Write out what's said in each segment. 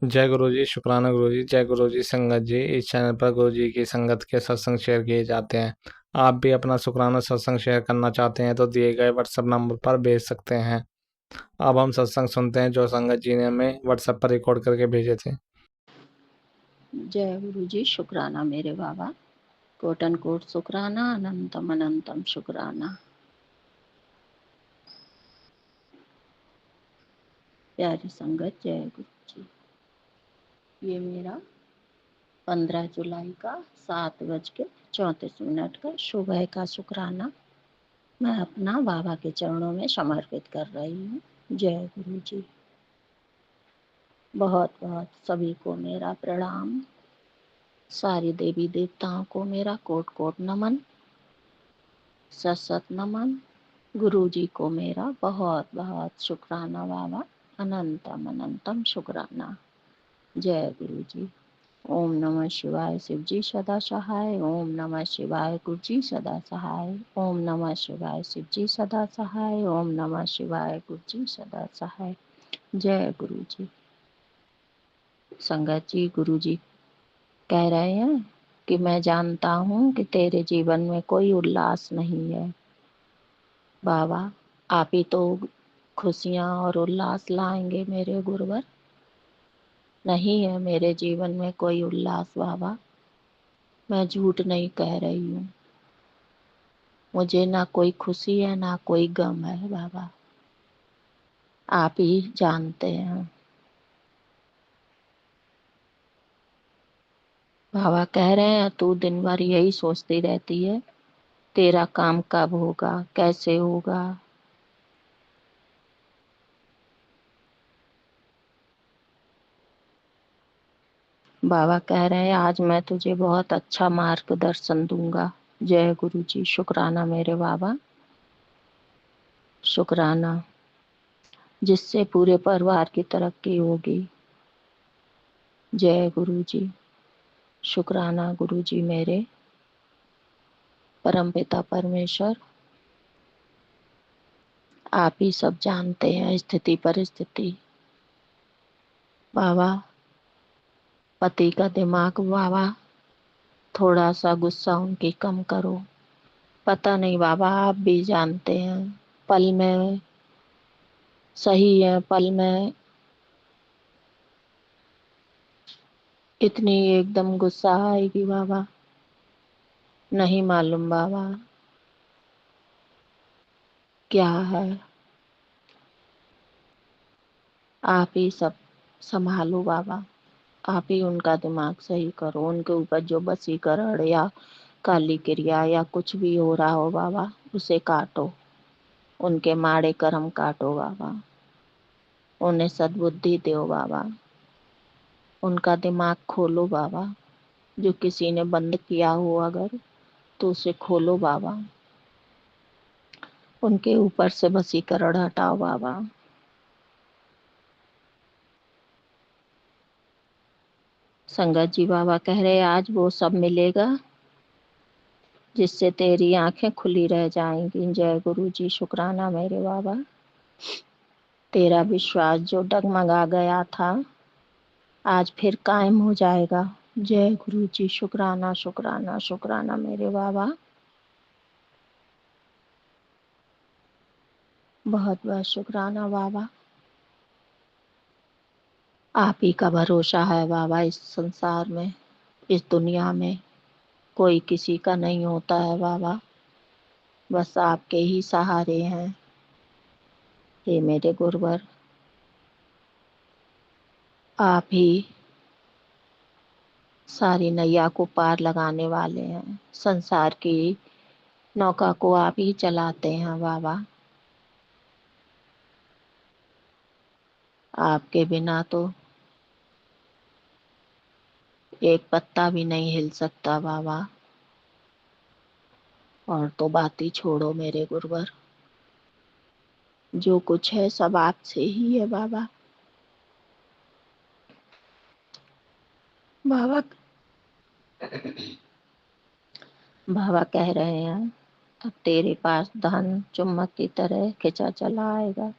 जय गुरु जी, शुक्राना गुरु जी। जय गुरु जी। संगत जी, इस चैनल पर गुरु जी की संगत के सत्संग शेयर किए जाते हैं। आप भी अपना शुक्राना सत्संग शेयर करना चाहते हैं तो दिए गए व्हाट्सएप नंबर पर भेज सकते हैं। अब हम सत्संग सुनते हैं जो संगत जी ने हमें व्हाट्सएप पर रिकॉर्ड करके भेजे थे। जय गुरु जी, शुक्राना मेरे बाबा। कोटन कोट शुक्राना, अनंतम अनंतम शुक्राना। प्यारी संगत, जय गुरु जी। ये मेरा 15 जुलाई का 7:34 का सुबह का शुक्राना मैं अपना बाबा के चरणों में समर्पित कर रही हूँ। जय गुरु जी। बहुत बहुत सभी को मेरा प्रणाम। सारी देवी देवताओं को मेरा कोट कोट नमन, सत सत नमन। गुरु जी को मेरा बहुत बहुत शुक्राना बाबा, अनंतम अनंतम शुक्राना। जय गुरु जी। ओम नमः शिवाय, शिव जी सदा सहाय। ओम नमः शिवाय, गुरु जी सदा सहाय। ओम नमः शिवाय, शिव जी सदा सहाय। ओम नमः शिवाय, गुरु जी सदा सहाय। जय गुरु जी। संगत जी, गुरु जी कह रहे हैं कि मैं जानता हूँ कि तेरे जीवन में कोई उल्लास नहीं है बाबा। आप ही तो खुशियाँ और उल्लास लाएंगे मेरे गुरुवर। नहीं है मेरे जीवन में कोई उल्लास बाबा। मैं झूठ नहीं कह रही हूँ। मुझे ना कोई खुशी है ना कोई गम है बाबा। आप ही जानते हैं। बाबा कह रहे हैं तू दिन भर यही सोचती रहती है तेरा काम कब होगा, कैसे होगा। बाबा कह रहे हैं आज मैं तुझे बहुत अच्छा मार्गदर्शन दूंगा। जय गुरु जी, शुक्राना मेरे बाबा, शुक्राना। जिससे पूरे परिवार की तरक्की होगी। जय गुरु जी, शुक्राना गुरु जी मेरे परमपिता परमेश्वर। आप ही सब जानते हैं स्थिति परिस्थिति बाबा। पति का दिमाग बाबा, थोड़ा सा गुस्सा उनकी कम करो। पता नहीं बाबा, आप भी जानते हैं पल में सही है, पल में इतनी एकदम गुस्सा आएगी बाबा, नहीं मालूम बाबा क्या है। आप ही सब संभालो बाबा। आप ही उनका दिमाग सही करो। उनके ऊपर जो वशीकरण या काली क्रिया या कुछ भी हो रहा हो बाबा, उसे काटो। उनके माड़े कर्म काटो बाबा। उन्हें सद्बुद्धि दो बाबा। उनका दिमाग खोलो बाबा। जो किसी ने बंद किया हो अगर, तो उसे खोलो बाबा। उनके ऊपर से वशीकरण हटाओ बाबा। संगत जी बाबा कह रहे आज वो सब मिलेगा जिससे तेरी आंखें खुली रह जाएंगी। जय गुरु जी, शुक्राना मेरे बाबा। तेरा विश्वास जो डगमगा गया था आज फिर कायम हो जाएगा। जय गुरु जी, शुक्राना शुक्राना शुक्राना मेरे बाबा। बहुत बहुत शुक्राना बाबा। आप ही का भरोसा है बाबा। इस संसार में, इस दुनिया में कोई किसी का नहीं होता है बाबा। बस आपके ही सहारे हैं। हे मेरे गुरुवर, आप ही सारी नैया को पार लगाने वाले हैं। संसार की नौका को आप ही चलाते हैं बाबा। आपके बिना तो एक पत्ता भी नहीं हिल सकता बाबा। और तो बात ही छोड़ो मेरे गुरुवर। जो कुछ है सब आपसे ही है बाबा। बाबा बाबा कह रहे हैं अब तेरे पास धन चुम्बक की तरह खिंचा चला आएगा।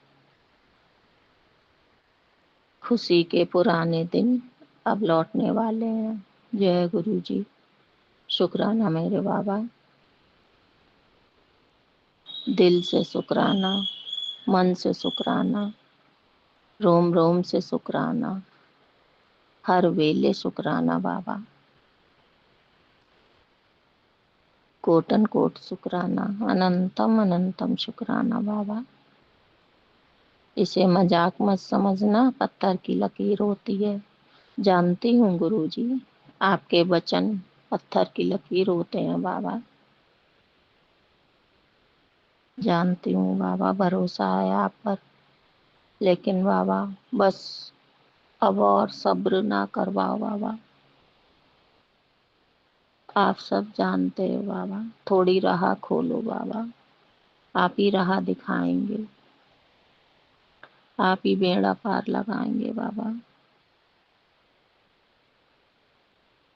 खुशी के पुराने दिन अब लौटने वाले हैं। जय गुरु जी। शुक्राना मेरे बाबा, दिल से शुक्राना, मन से शुक्राना, रोम रोम से शुक्राना, हर वेले शुक्राना बाबा, कोटन कोट शुक्राना, अनंतम अनंतम शुक्राना बाबा। इसे मजाक मत समझना, पत्थर की लकीर होती है। जानती हूँ गुरुजी, आपके वचन पत्थर की लकीर होते हैं बाबा। जानती हूँ बाबा, भरोसा है आप पर, लेकिन बाबा बस अब और सब्र ना करवाओ बाबा। आप सब जानते हो बाबा, थोड़ी राह खोलो बाबा। आप ही राह दिखाएंगे, आप ही बेड़ा पार लगाएंगे बाबा।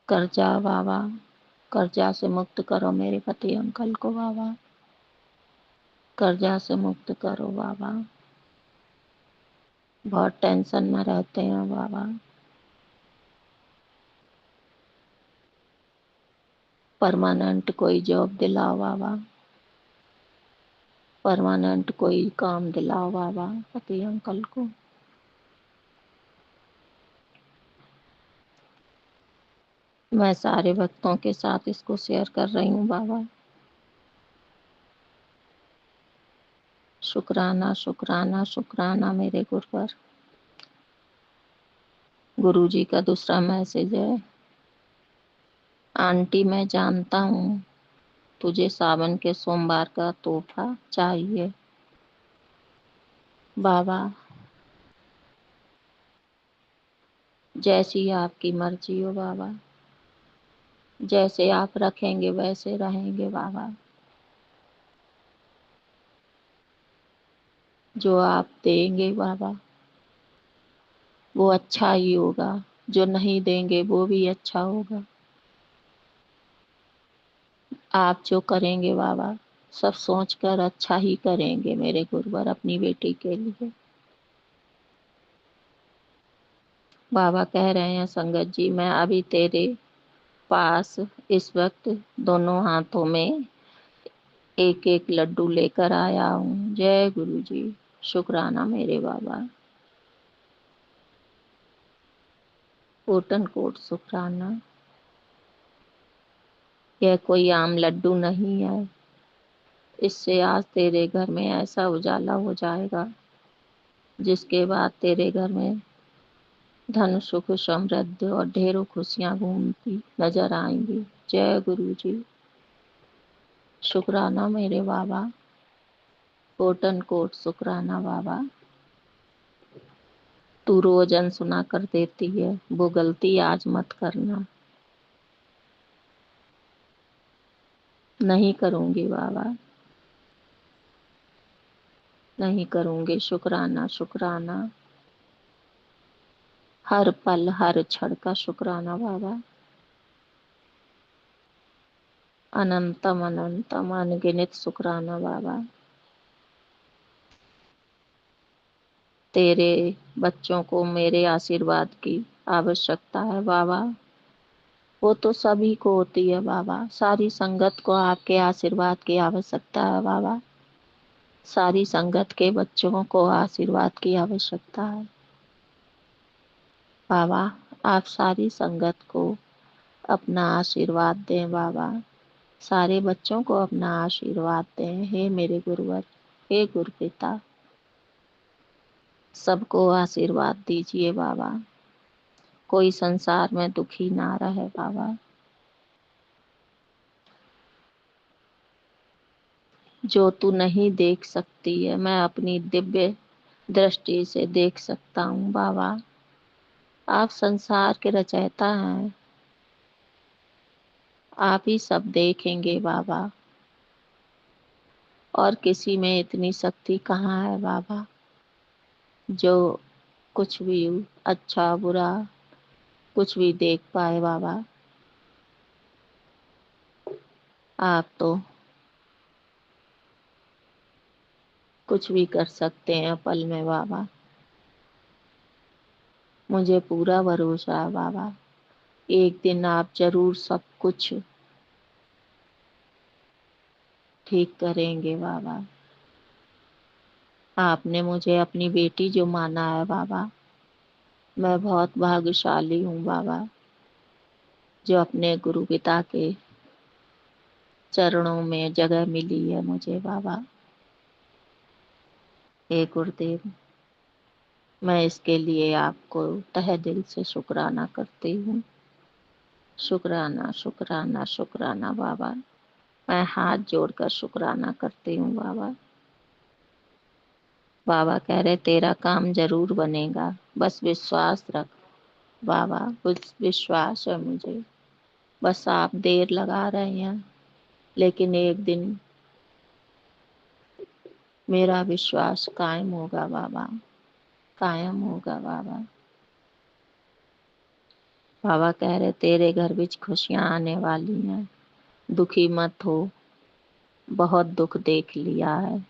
कर्जा बाबा, कर्जा से मुक्त करो मेरे पति अंकल को बाबा, कर्जा से मुक्त करो बाबा। बहुत टेंशन में रहते हैं बाबा। परमानेंट कोई जॉब दिलाओ बाबा, परमानेंट कोई काम दिलाओ बाबा पति अंकल को। मैं सारे भक्तों के साथ इसको शेयर कर रही हूँ बाबा। शुक्राना शुक्राना शुक्राना मेरे गुरुवर। गुरु जी का दूसरा मैसेज है, आंटी मैं जानता हूँ तुझे सावन के सोमवार का तोहफा चाहिए बाबा, जैसी आपकी मर्जी हो बाबा, जैसे आप रखेंगे वैसे रहेंगे बाबा। जो आप देंगे बाबा वो अच्छा ही होगा, जो नहीं देंगे वो भी अच्छा होगा। आप जो करेंगे बाबा सब सोचकर अच्छा ही करेंगे मेरे गुरुवर अपनी बेटी के लिए। बाबा कह रहे हैं संगत जी, मैं अभी तेरे पास इस वक्त दोनों हाथों में एक एक लड्डू लेकर आया हूँ। जय गुरु जी। शुक्राना मेरे बाबा, कोटन कोट शुक्राना। यह कोई आम लड्डू नहीं है, इससे आज तेरे घर में ऐसा उजाला हो जाएगा जिसके बाद तेरे घर में धन सुख समृद्धि और ढेरों खुशियां घूमती नजर आएंगी। जय गुरु जी। शुक्राना मेरे बाबा, कोटन कोट शुक्राना बाबा। तू रोज अनसुना कर देती है, वो गलती आज मत करना। नहीं करूंगी बाबा, नहीं करूंगी। शुक्राना शुक्राना, हर पल हर क्षण का शुक्राना बाबा। अनंतम अनंतम अनगिनत शुक्राना बाबा। तेरे बच्चों को मेरे आशीर्वाद की आवश्यकता है बाबा। वो तो सभी को होती है बाबा, सारी संगत को आपके आशीर्वाद की आवश्यकता है बाबा। सारी संगत के बच्चों को आशीर्वाद की आवश्यकता है बाबा। आप सारी संगत को अपना आशीर्वाद दें बाबा, सारे बच्चों को अपना आशीर्वाद दें। हे मेरे गुरुवर, हे गुरुपिता, सबको आशीर्वाद दीजिए बाबा। कोई संसार में दुखी ना रहे बाबा। जो तू नहीं देख सकती है मैं अपनी दिव्य दृष्टि से देख सकता हूँ बाबा। आप संसार के रचयिता हैं, आप ही सब देखेंगे बाबा। और किसी में इतनी शक्ति कहाँ है बाबा जो कुछ भी अच्छा बुरा कुछ भी देख पाए बाबा। आप तो कुछ भी कर सकते हैं पल में बाबा। मुझे पूरा भरोसा है बाबा, एक दिन आप जरूर सब कुछ ठीक करेंगे बाबा। आपने मुझे अपनी बेटी जो माना है बाबा, मैं बहुत भाग्यशाली हूँ बाबा, जो अपने गुरु पिता के चरणों में जगह मिली है मुझे बाबा। हे गुरुदेव, मैं इसके लिए आपको तहे दिल से शुक्राना करती हूँ। शुक्राना शुक्राना शुक्राना बाबा, मैं हाथ जोड़कर शुक्राना करती हूँ बाबा। बाबा कह रहे तेरा काम जरूर बनेगा, बस विश्वास रख बाबा, कुछ विश्वास है मुझे। बस आप देर लगा रहे हैं, लेकिन एक दिन मेरा विश्वास कायम होगा बाबा, कायम होगा बाबा। बाबा कह रहे तेरे घर ਵਿੱਚ खुशियां आने वाली हैं, दुखी मत हो, बहुत दुख देख लिया है।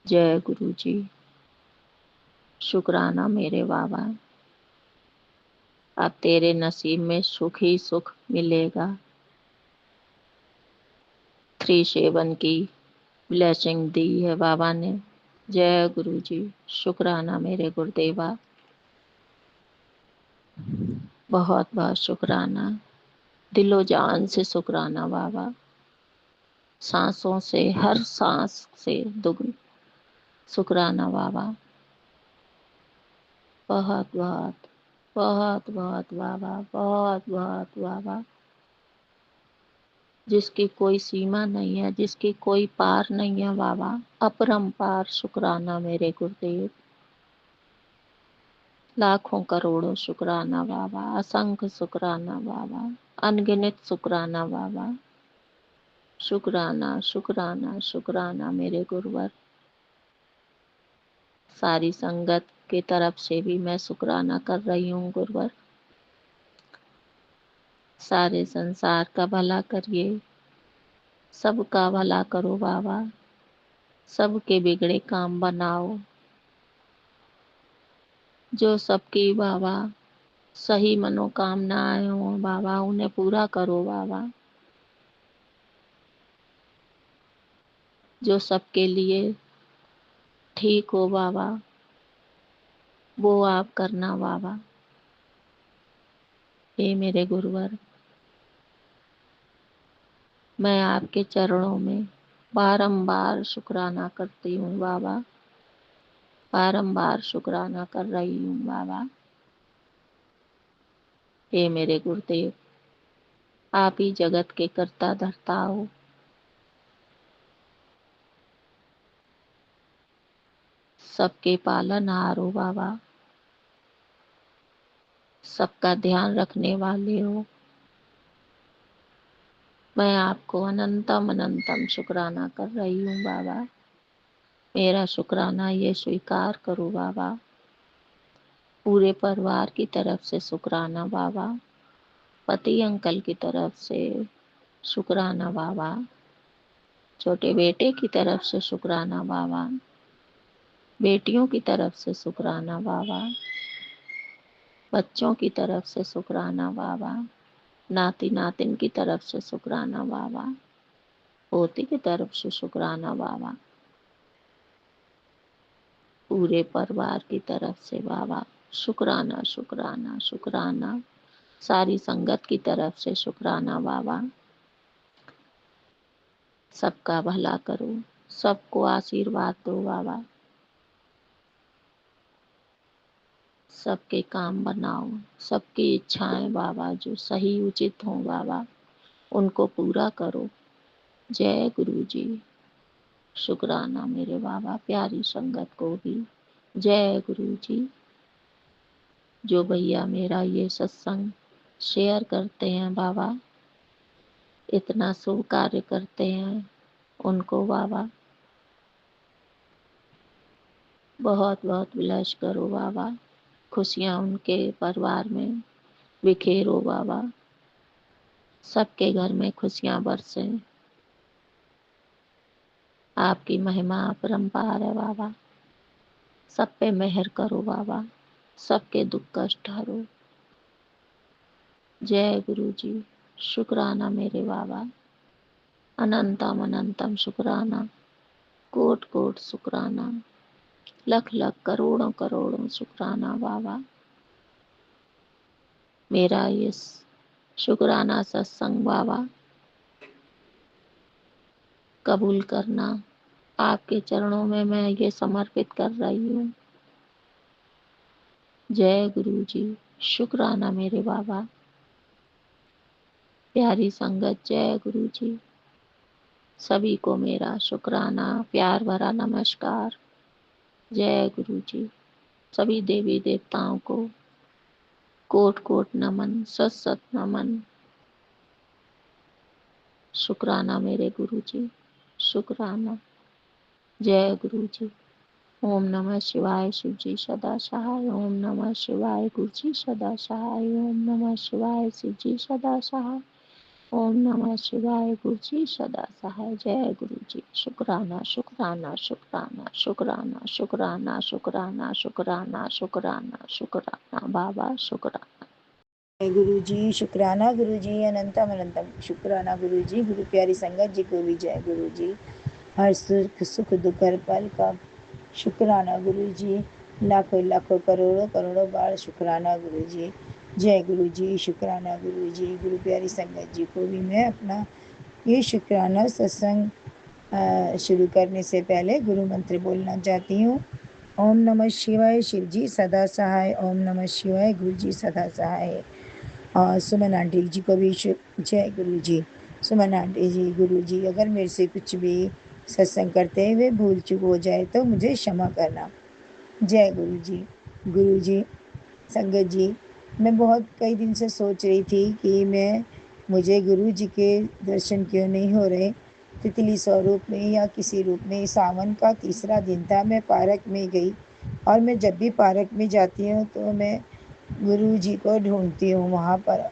जय गुरु जी। शुक्राना मेरे बाबा, अब तेरे नसीब में सुख ही सुख मिलेगा। 3-7 की ब्लेसिंग दी है बाबा ने। जय गुरु जी। शुक्राना मेरे गुरुदेवा, बहुत बहुत शुक्राना, दिलो जान से शुक्राना बाबा। सांसों से, हर सांस से दुगनी शुक्राना बाबा। बहुत बहुत बहुत बहुत बाबा, बहुत बहुत बाबा। जिसकी कोई सीमा नहीं है, जिसकी कोई पार नहीं है बाबा, अपरंपार शुक्राना मेरे गुरुदेव। लाखों करोड़ों शुक्राना बाबा, असंख्य शुक्राना बाबा, अनगिनत शुक्राना बाबा। शुक्राना शुक्राना शुक्राना मेरे गुरुवर। सारी संगत की तरफ से भी मैं शुक्राना कर रही हूँ गुरुवर। सारे संसार का भला करिए, सबका भला करो बाबा, सबके बिगड़े काम बनाओ। जो सबकी बाबा सही मनोकामनाएं हो बाबा, उन्हें पूरा करो बाबा। जो सबके लिए ठीक हो बाबा, वो आप करना बाबा। हे मेरे गुरुवर, मैं आपके चरणों में बारंबार शुक्राना करती हूँ बाबा, बारंबार शुक्राना कर रही हूँ बाबा। हे मेरे गुरुदेव, आप ही जगत के कर्ता धर्ता हो। सबके पालनहार हो बाबा, सबका ध्यान रखने वाले हो। मैं आपको अनंतम अनंतम शुक्राना कर रही हूँ बाबा। मेरा शुक्राना ये स्वीकार करो बाबा। पूरे परिवार की तरफ से शुक्राना बाबा, पति अंकल की तरफ से शुक्राना बाबा, छोटे बेटे की तरफ से शुक्राना बाबा, बेटियों की तरफ से शुक्राना बाबा, बच्चों की तरफ से शुक्राना बाबा, नाती नातिन की तरफ से शुक्राना बाबा, पोती की तरफ से शुक्राना बाबा, पूरे परिवार की तरफ से बाबा शुक्राना शुक्राना शुक्राना। सारी संगत की तरफ से शुक्राना बाबा। सबका भला करो, सबको आशीर्वाद दो बाबा, सबके काम बनाओ, सबकी इच्छाएं बाबा जो सही उचित हों बाबा, उनको पूरा करो। जय गुरु जी। शुक्राना मेरे बाबा, प्यारी संगत को भी जय गुरु जी। जो भैया मेरा ये सत्संग शेयर करते हैं बाबा, इतना शुभ कार्य करते हैं, उनको बाबा बहुत बहुत ब्लेस करो बाबा। खुशियाँ उनके परिवार में बिखेरो बाबा, सबके घर में खुशियाँ बरसें। आपकी महिमा अपरंपार है बाबा। सब पे मेहर करो बाबा, सबके दुख कष्ट हरो। जय गुरु जी। शुक्राना मेरे बाबा, अनंतम अनंतम शुक्राना, कोट कोट शुक्राना, लख लख करोड़ों करोड़ों शुक्राना बाबा। मेरा ये शुक्राना सत्संग बाबा कबूल करना। आपके चरणों में मैं ये समर्पित कर रही हूँ। जय गुरु जी। शुक्राना मेरे बाबा। प्यारी संगत, जय गुरु जी। सभी को मेरा शुक्राना, प्यार भरा नमस्कार। जय गुरु जी। सभी देवी देवताओं को कोट कोट नमन, सत सत नमन। शुक्राना मेरे गुरु जी, शुक्राना। जय गुरु जी। ओम नमः शिवाय, शिव जी सदा सहाय। ओम नमः शिवाय, गुरु जी सदा सहाय। ओम नमः शिवाय, शिव जी सदा सहाय। ओम नमः शिवाय, गुरु जी सदा सहाय। जय गुरु जी। शुक्राना शुक्राना शुक्राना शुक्राना शुक्राना शुक्राना शुक्राना शुक्राना शुक्राना बाबा, शुक्राना। गुरु जी। शुक्राना गुरु जी, अनंतम अनंतम शुक्राना गुरु जी। गुरु प्यारी संगत जी को भी जय गुरु जी। हर सुख सुख दुख हर पल का शुक्राना गुरु जी। लाखों लाखों करोड़ों करोड़ों बार शुक्राना गुरु जी। जय गुरु जी। शुक्राना गुरु जी। गुरु प्यारी संगत जी को भी मैं अपना ये शुक्राना सत्संग शुरू करने से पहले गुरु मंत्र बोलना चाहती हूँ। ओम नमः शिवाय, शिव जी सदा सहाय। ओम नमः शिवाय, गुरु जी सदा सहाय। और सुमन आंटी जी को भी जय गुरु जी। सुमन आंटी जी, गुरु जी अगर मेरे से कुछ भी सत्संग करते हुए भूल चूक हो जाए तो मुझे क्षमा करना। जय गुरु जी। गुरु जी, संगत जी, मैं बहुत कई दिन से सोच रही थी कि मुझे गुरु जी के दर्शन क्यों नहीं हो रहे। तितली स्वरूप में या किसी रूप में सावन का तीसरा दिन था, मैं पार्क में गई और मैं जब भी पार्क में जाती हूँ तो मैं गुरु जी को ढूंढती हूँ वहाँ पर,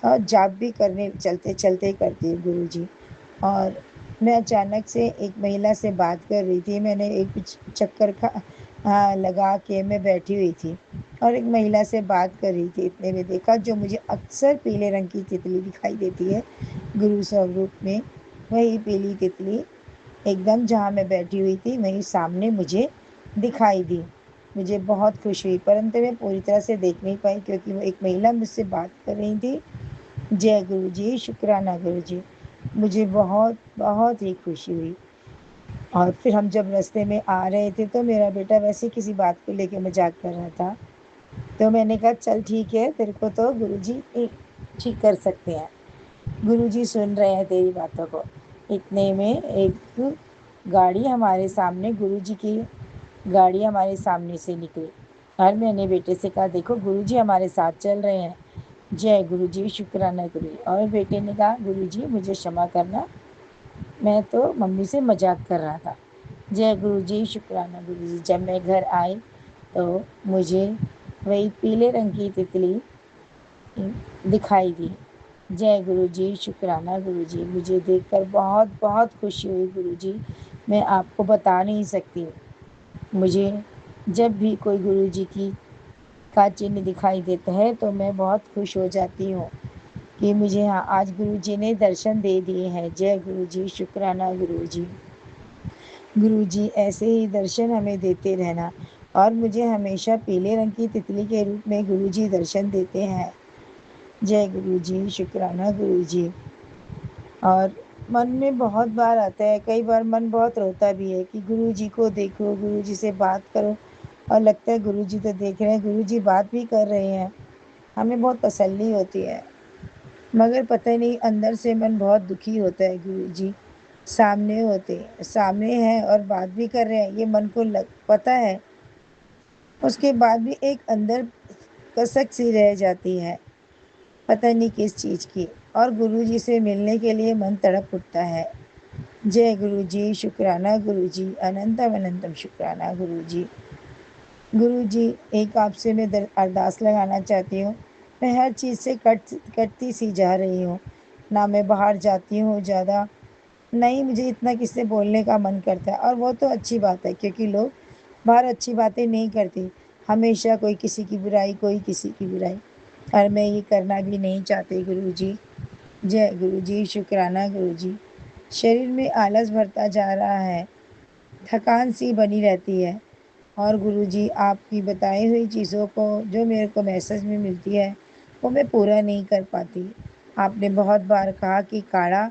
और जाप भी करने चलते चलते करती हूँ गुरु जी। और मैं अचानक से एक महिला से बात कर रही थी। मैंने एक चक्कर लगा के मैं बैठी हुई थी और एक महिला से बात कर रही थी। इतने में देखा जो मुझे अक्सर पीले रंग की तितली दिखाई देती है गुरु स्वरूप में, वही पीली तितली एकदम जहाँ मैं बैठी हुई थी वहीं सामने मुझे दिखाई दी। मुझे बहुत खुशी हुई, परंतु मैं पूरी तरह से देख नहीं पाई क्योंकि वो एक महिला मुझसे बात कर रही थी। जय गुरु जी। शुक्राना गुरु जी। मुझे बहुत बहुत ही खुशी हुई। और फिर हम जब रास्ते में आ रहे थे तो मेरा बेटा वैसे किसी बात को लेके मजाक कर रहा था, तो मैंने कहा चल ठीक है, तेरे को तो गुरुजी ठीक कर सकते हैं, गुरुजी सुन रहे हैं तेरी बातों को। इतने में एक गाड़ी हमारे सामने, गुरुजी की गाड़ी हमारे सामने से निकली और मैंने बेटे से कहा देखो गुरुजी हमारे साथ चल रहे हैं। जय गुरुजी। शुक्राना गुरु। और बेटे ने कहा गुरुजी मुझे क्षमा करना, मैं तो मम्मी से मजाक कर रहा था। जय गुरु जी। शुक्राना गुरु जी। जब मैं घर आई तो मुझे वही पीले रंग की तितली दिखाई दी। जय गुरु जी। शुक्राना गुरु जी। मुझे देखकर बहुत बहुत खुशी हुई गुरु जी, मैं आपको बता नहीं सकती। मुझे जब भी कोई गुरु जी की का चिन्ह दिखाई देता है तो मैं बहुत खुश हो जाती हूँ कि मुझे हाँ आज गुरु जी ने दर्शन दे दिए हैं। जय गुरु जी। शुक्राना गुरु जी। गुरु जी ऐसे ही दर्शन हमें देते रहना। और मुझे हमेशा पीले रंग की तितली के रूप में गुरु जी दर्शन देते हैं। जय गुरु जी। शुक्राना गुरु जी। और मन में बहुत बार आता है, कई बार मन बहुत रोता भी है कि गुरु जी को देखो, गुरु जी से बात करो, और लगता है गुरु जी तो देख रहे हैं, गुरु जी बात भी कर रहे हैं, हमें बहुत तसल्ली होती है। मगर पता नहीं अंदर से मन बहुत दुखी होता है। गुरु जी सामने होते, सामने हैं और बात भी कर रहे हैं, ये मन को पता है, उसके बाद भी एक अंदर कसक सी रह जाती है, पता नहीं किस चीज़ की। और गुरु जी से मिलने के लिए मन तड़प उठता है। जय गुरु जी। शुक्राना गुरु जी। अनंतम अनंतम शुक्राना गुरु जी। गुरु जी एक आपसे मैं अरदास लगाना चाहती हूँ। मैं हर चीज़ से कटती सी जा रही हूँ, ना मैं बाहर जाती हूँ ज़्यादा, नहीं मुझे इतना किससे बोलने का मन करता है। और वो तो अच्छी बात है क्योंकि लोग बाहर अच्छी बातें नहीं करते, हमेशा कोई किसी की बुराई, कोई किसी की बुराई, और मैं ये करना भी नहीं चाहती गुरु जी। जय गुरु जी, शुक्राना गुरु जी। शरीर में आलस भरता जा रहा है, थकान सी बनी रहती है, और गुरुजी आपकी बताई हुई चीज़ों को जो मेरे को मैसेज में मिलती है वो मैं पूरा नहीं कर पाती। आपने बहुत बार कहा कि काढ़ा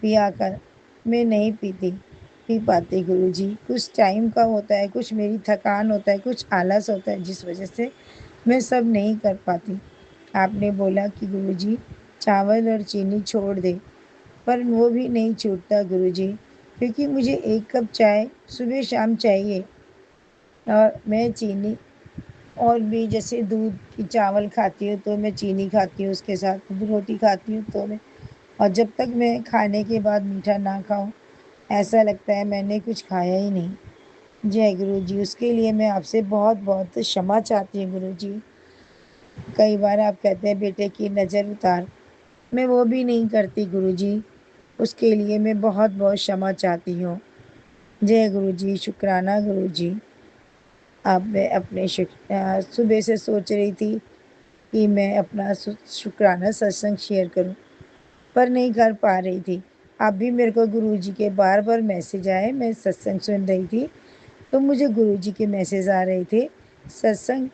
पिया कर, मैं नहीं पी पाती गुरुजी। कुछ टाइम का होता है, कुछ मेरी थकान होता है, कुछ आलस होता है, जिस वजह से मैं सब नहीं कर पाती। आपने बोला कि गुरुजी चावल और चीनी छोड़ दे, पर वो भी नहीं छूटता गुरुजी, क्योंकि मुझे 1 कप चाय सुबह शाम चाहिए, और मैं चीनी और भी जैसे दूध की चावल खाती हूँ तो मैं चीनी खाती हूँ, उसके साथ रोटी खाती हूँ तो मैं, और जब तक मैं खाने के बाद मीठा ना खाऊं ऐसा लगता है मैंने कुछ खाया ही नहीं। जय गुरु जी, उसके लिए मैं आपसे बहुत बहुत क्षमा चाहती हूँ गुरु जी। कई बार आप कहते हैं बेटे की नज़र उतार, मैं वो भी नहीं करती गुरु जी, उसके लिए मैं बहुत बहुत क्षमा चाहती हूँ। जय गुरु जी, शुक्राना गुरु जी। अब मैं अपने सुबह से सोच रही थी कि मैं अपना शुक्राना सत्संग शेयर करूं, पर नहीं कर पा रही थी। अब भी मेरे को गुरुजी के बार बार मैसेज आए, मैं सत्संग सुन रही थी तो मुझे गुरुजी के मैसेज आ रहे थे, सत्संग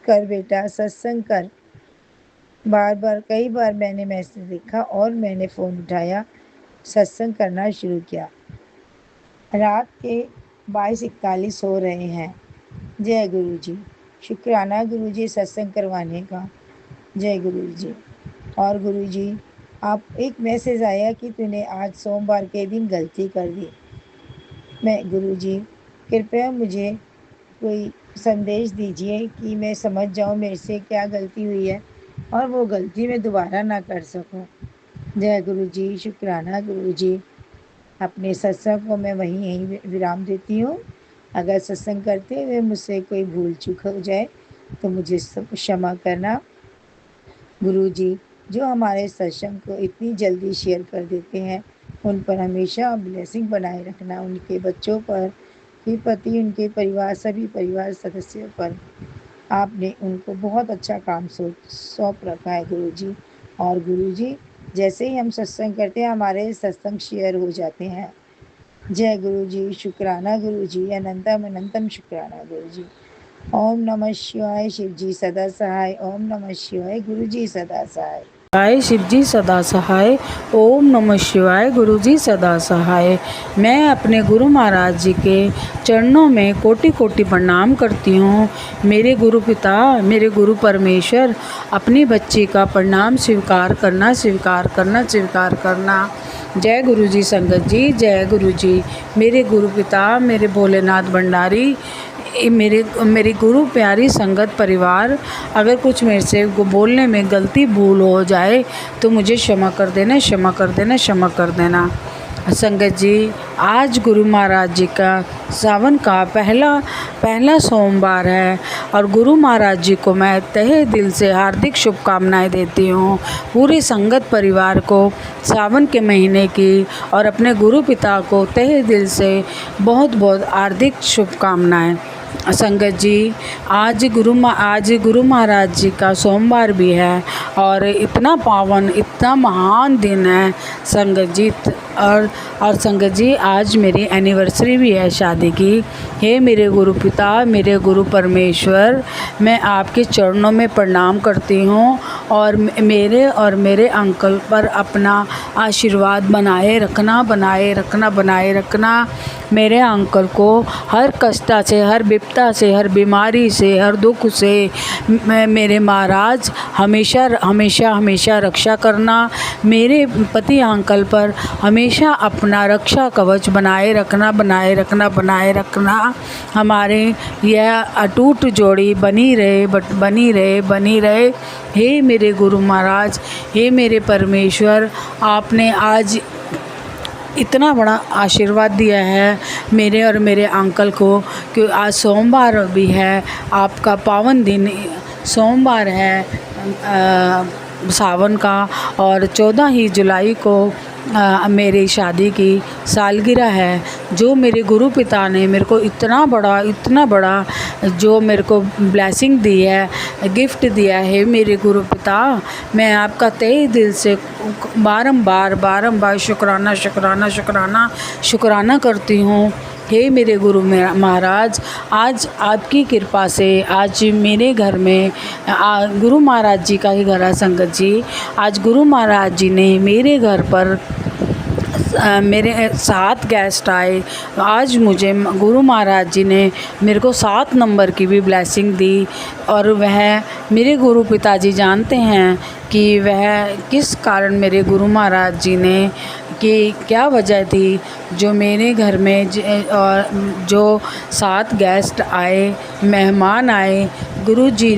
कर बेटा, सत्संग कर। बार बार कई बार मैंने मैसेज देखा और मैंने फ़ोन उठाया, सत्संग करना शुरू किया। रात के 22:41 हो रहे हैं। जय गुरु जी, शुक्राना गुरु जी सत्संग करवाने का। जय गुरु जी। और गुरु जी, आप एक मैसेज आया कि तूने आज सोमवार के दिन गलती कर दी। मैं गुरु जी, कृपया मुझे कोई संदेश दीजिए कि मैं समझ जाऊँ मेरे से क्या गलती हुई है और वो गलती मैं दोबारा ना कर सकूँ। जय गुरु जी, शुक्राना गुरु जी। अपने सत्संग को मैं यहीं विराम देती हूँ। अगर सत्संग करते हुए मुझसे कोई भूल चूक हो जाए तो मुझे सब क्षमा करना। गुरु जी जो हमारे सत्संग को इतनी जल्दी शेयर कर देते हैं उन पर हमेशा ब्लेसिंग बनाए रखना, उनके बच्चों पर, उनके पति, उनके परिवार, सभी परिवार सदस्यों पर आपने उनको बहुत अच्छा काम सौंप रखा है गुरु जी। और गुरु जी जैसे ही हम सत्संग करते हैं हमारे सत्संग शेयर हो जाते हैं। जय गुरु जी, शुक्राना गुरु जी, अनंतम अनंतम शुक्राना गुरु जी। ओम नमः शिवाय, शिव जी सदा सहाय। ओम नमः शिवाय, गुरु जी सदा सहाय। शिवाय शिव जी सदा सहाय। ओम नमः शिवाय, गुरु जी सदा सहाय। मैं अपने गुरु महाराज जी के चरणों में कोटि कोटि प्रणाम करती हूँ। मेरे गुरु पिता, मेरे गुरु परमेश्वर, अपनी बच्ची का प्रणाम स्वीकार करना, स्वीकार करना, स्वीकार करना। जय गुरु जी संगत जी, जय गुरु जी। मेरे गुरु पिता, मेरे भोलेनाथ भंडारी, मेरी गुरु प्यारी संगत परिवार, अगर कुछ मेरे से बोलने में गलती भूल हो जाए तो मुझे क्षमा कर देना, क्षमा कर देना, क्षमा कर देना। संगत जी, आज गुरु महाराज जी का सावन का पहला सोमवार है और गुरु महाराज जी को मैं तहे दिल से हार्दिक शुभकामनाएं देती हूँ। पूरे संगत परिवार को सावन के महीने की और अपने गुरु पिता को तहे दिल से बहुत बहुत हार्दिक शुभकामनाएं। संगत जी, आज गुरु महाराज जी का सोमवार भी है और इतना पावन, इतना महान दिन है संगत जी। और संगत जी, आज मेरी एनिवर्सरी भी है शादी की। हे मेरे गुरु पिता, मेरे गुरु परमेश्वर, मैं आपके चरणों में प्रणाम करती हूँ और मेरे अंकल पर अपना आशीर्वाद बनाए रखना, बनाए रखना, बनाए रखना। मेरे अंकल को हर कष्ट से, हर विपदा से, हर बीमारी से, हर दुख से मेरे महाराज हमेशा हमेशा हमेशा रक्षा करना। मेरे पति अंकल पर हमेशा अपना रक्षा कवच बनाए रखना, बनाए रखना, बनाए रखना। हमारे यह अटूट जोड़ी बनी रहे, बनी रहे, बनी रहे। हे मेरे गुरु महाराज, हे मेरे परमेश्वर, आपने आज इतना बड़ा आशीर्वाद दिया है मेरे और मेरे अंकल को कि आज सोमवार भी है, आपका पावन दिन सोमवार है सावन का, और 14 ही जुलाई को मेरी शादी की सालगिरह है, जो मेरे गुरु पिता ने मेरे को इतना बड़ा जो मेरे को ब्लेसिंग दी है, गिफ्ट दिया है मेरे गुरु पिता, मैं आपका तहे दिल से बारंबार शुक्राना करती हूँ। हे मेरे गुरु महाराज, आज आपकी कृपा से आज मेरे घर में गुरु महाराज जी का ही घर है संगत जी। आज गुरु महाराज जी ने मेरे घर पर मेरे 7 गेस्ट आए। आज मुझे गुरु महाराज जी ने मेरे को 7 नंबर की भी ब्लेसिंग दी, और वह मेरे गुरु पिताजी जानते हैं कि वह किस कारण मेरे गुरु महाराज जी ने कि क्या वजह थी जो मेरे घर में जो 7 गेस्ट आए, मेहमान आए, गुरु जी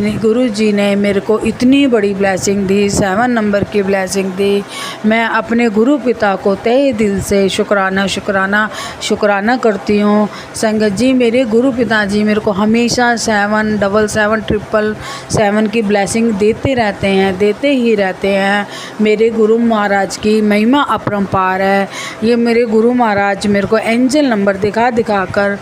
ने मेरे को इतनी बड़ी ब्लेसिंग दी, 7 नंबर की ब्लेसिंग दी। मैं अपने गुरु पिता को तहे दिल से शुक्राना करती हूँ। संगत जी, मेरे गुरु पिताजी मेरे को हमेशा 7 7 7 की ब्लेसिंग देते ही रहते हैं। मेरे गुरु महाराज की महिमा अपरंपार है। ये मेरे गुरु महाराज मेरे को एंजल नंबर दिखा कर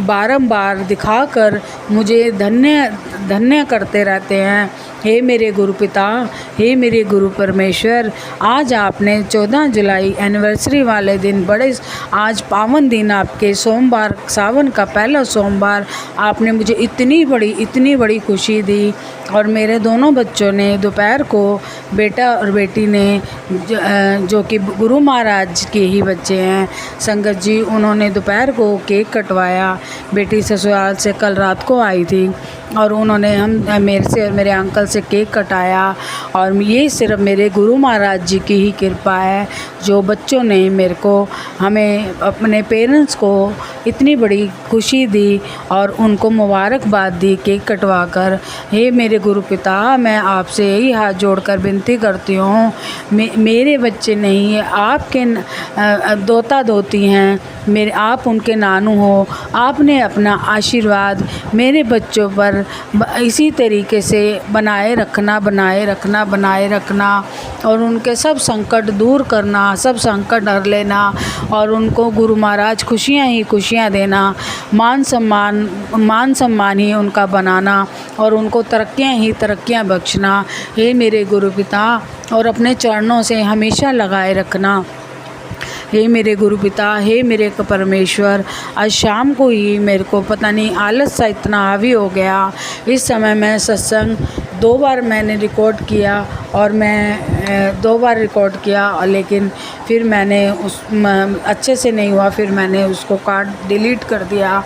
बारंबार दिखाकर मुझे धन्य करते रहते हैं। हे मेरे गुरु पिता, हे मेरे गुरु परमेश्वर, आज आपने 14 जुलाई एनिवर्सरी वाले दिन आज पावन दिन आपके सोमवार, सावन का पहला सोमवार, आपने मुझे इतनी बड़ी खुशी दी। और मेरे दोनों बच्चों ने दोपहर को, बेटा और बेटी ने जो कि गुरु महाराज के ही बच्चे हैं संगत जी, उन्होंने दोपहर को केक कटवाया। बेटी ससुराल से कल रात को आई थी और उन्होंने मेरे से और मेरे अंकल से केक कटाया। और ये सिर्फ मेरे गुरु महाराज जी की ही कृपा है, जो बच्चों ने हमें अपने पेरेंट्स को इतनी बड़ी खुशी दी और उनको मुबारकबाद दी केक कटवा कर। हे मेरे गुरु पिता, मैं आपसे यही हाथ जोड़कर विनती करती हूँ, मेरे बच्चे नहीं है, आपके दोता दोती हैं, आप उनके नानू हो। आपने अपना आशीर्वाद मेरे बच्चों पर इसी तरीके से बनाए रखना और उनके सब संकट दूर करना, सब संकट हर लेना और उनको गुरु महाराज खुशियाँ देना, मान सम्मान ही उनका बनाना और उनको तरक्कियाँ बख्शना। हे मेरे गुरु पिता, और अपने चरणों से हमेशा लगाए रखना। हे मेरे गुरु पिता, हे मेरे परमेश्वर, आज शाम को ही मेरे को पता नहीं आलस सा इतना हावी हो गया। इस समय मैं सत्संग 2 बार मैंने रिकॉर्ड किया और मैं 2 बार रिकॉर्ड किया, लेकिन फिर मैंने अच्छे से नहीं हुआ, फिर मैंने उसको डिलीट कर दिया।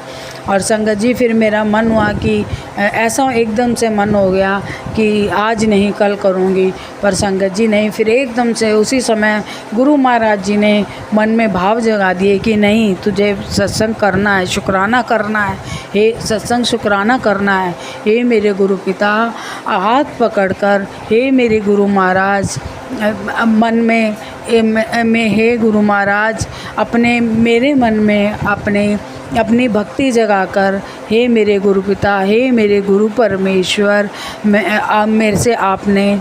और संगत जी, फिर मेरा मन हुआ कि ऐसा एकदम से मन हो गया कि आज नहीं कल करूँगी, पर संगत जी नहीं, फिर एकदम से उसी समय गुरु महाराज जी ने मन में भाव जगा दिए कि नहीं, तुझे सत्संग करना है, शुक्राना करना है, हे सत्संग शुक्राना करना है। हे मेरे गुरु पिता, हाथ पकड़कर हे मेरे गुरु महाराज, मन में हे गुरु महाराज, मेरे मन में अपनी भक्ति जगाकर, हे मेरे गुरु पिता, हे मेरे गुरु परमेश्वर, मेरे से आपने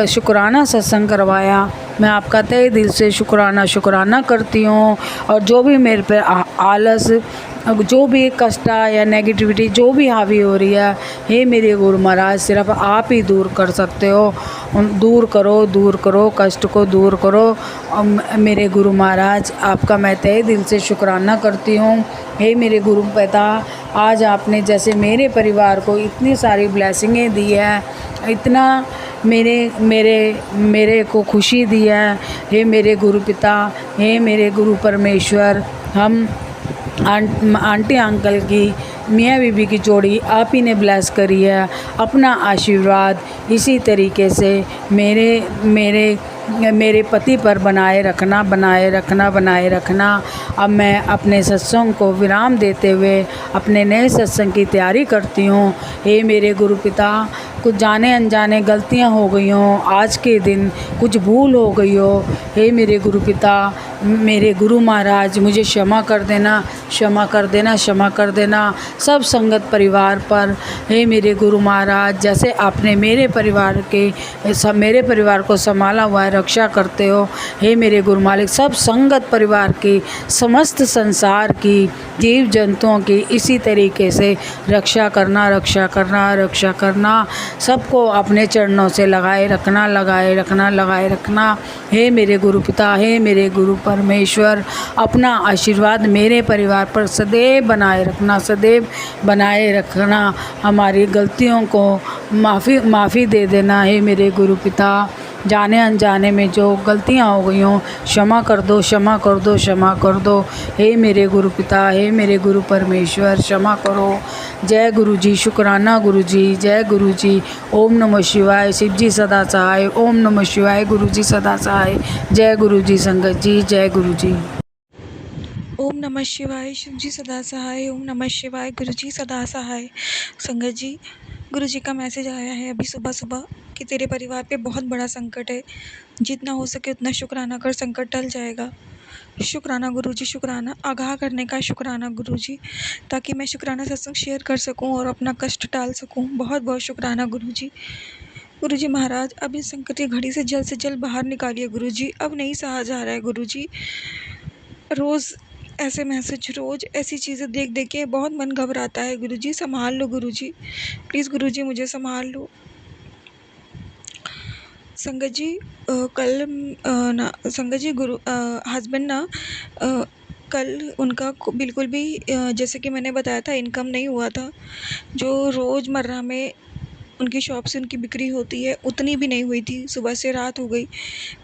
शुक्राना सत्संग करवाया। मैं आपका तहे दिल से शुक्राना करती हूँ। और जो भी मेरे पे आलस, जो भी कष्ट या नेगेटिविटी जो भी हावी हो रही है, हे मेरे गुरु महाराज, सिर्फ आप ही दूर कर सकते हो। दूर करो कष्ट को दूर करो। मेरे गुरु महाराज, आपका मैं तहे दिल से शुक्राना करती हूँ। हे मेरे गुरु पिता, आज आपने जैसे मेरे परिवार को इतनी सारी ब्लेसिंगें दी है, इतना मेरे को खुशी दी है। हे मेरे गुरु पिता, हे मेरे गुरु परमेश्वर, हम आंटी अंकल की, मियाँ बीबी की जोड़ी आप ही ने ब्लेस करी है। अपना आशीर्वाद इसी तरीके से मेरे पति पर बनाए रखना। अब मैं अपने सत्संग को विराम देते हुए अपने नए सत्संग की तैयारी करती हूँ। हे मेरे गुरु पिता, कुछ जाने अनजाने गलतियाँ हो गई हों, आज के दिन कुछ भूल हो गई हो, हे मेरे गुरु पिता, मेरे गुरु महाराज मुझे क्षमा कर देना, क्षमा कर देना, क्षमा कर देना सब संगत परिवार पर। हे मेरे गुरु महाराज, जैसे आपने मेरे परिवार मेरे परिवार को संभाला हुआ है, रक्षा करते हो, हे मेरे गुरु मालिक सब संगत परिवार की, समस्त संसार की, जीव जंतुओं की इसी तरीके से रक्षा करना, रक्षा करना, रक्षा करना, सबको अपने चरणों से लगाए रखना, लगाए रखना, लगाए रखना। हे मेरे गुरु पिता, हे मेरे गुरु परमेश्वर, अपना आशीर्वाद मेरे परिवार पर सदैव बनाए रखना, सदैव बनाए रखना। हमारी गलतियों को माफ़ी दे देना। हे मेरे गुरु पिता, जाने अनजाने में जो गलतियां हो गई हों क्षमा कर दो, क्षमा कर दो, क्षमा कर दो। हे मेरे गुरु पिता, हे मेरे गुरु परमेश्वर, क्षमा करो। जय गुरु जी, शुक्राना गुरु जी, जय गुरु जी। ओम नमः शिवाय, शिव जी सदा सहाय। ओम नमः शिवाय, गुरु जी सदा सहाय। जय गुरु जी संगत जी, जय गुरु जी। ओम नमः शिवाय, शिव जी सदा सहाय। ओम नमः शिवाय, गुरु जी सदा सहाय। संगत जी, गुरु जी का मैसेज आया है अभी सुबह सुबह कि तेरे परिवार पे बहुत बड़ा संकट है, जितना हो सके उतना शुक्राना कर, संकट टल जाएगा। शुक्राना गुरु जी, शुक्राना, आगाह करने का शुक्राना गुरु जी, ताकि मैं शुक्राना सत्संग शेयर कर सकूं और अपना कष्ट टाल सकूं। बहुत बहुत शुक्राना गुरु जी। गुरु जी महाराज, अब इस संकट की घड़ी से जल्द बाहर निकालिए गुरु जी। अब नहीं सहा जा रहा है गुरु जी। रोज़ ऐसे मैसेज, रोज़ ऐसी चीज़ें देख देख के बहुत मन घबराता है गुरु जी। संभाल लो गुरु जी, प्लीज़ गुरु जी मुझे संभाल लो। संगत जी, कल ना संगत जी, गुरु हस्बैंड ना कल उनका बिल्कुल भी जैसे कि मैंने बताया था इनकम नहीं हुआ था। जो रोज़मर्रा में उनकी शॉप से उनकी बिक्री होती है उतनी भी नहीं हुई थी। सुबह से रात हो गई।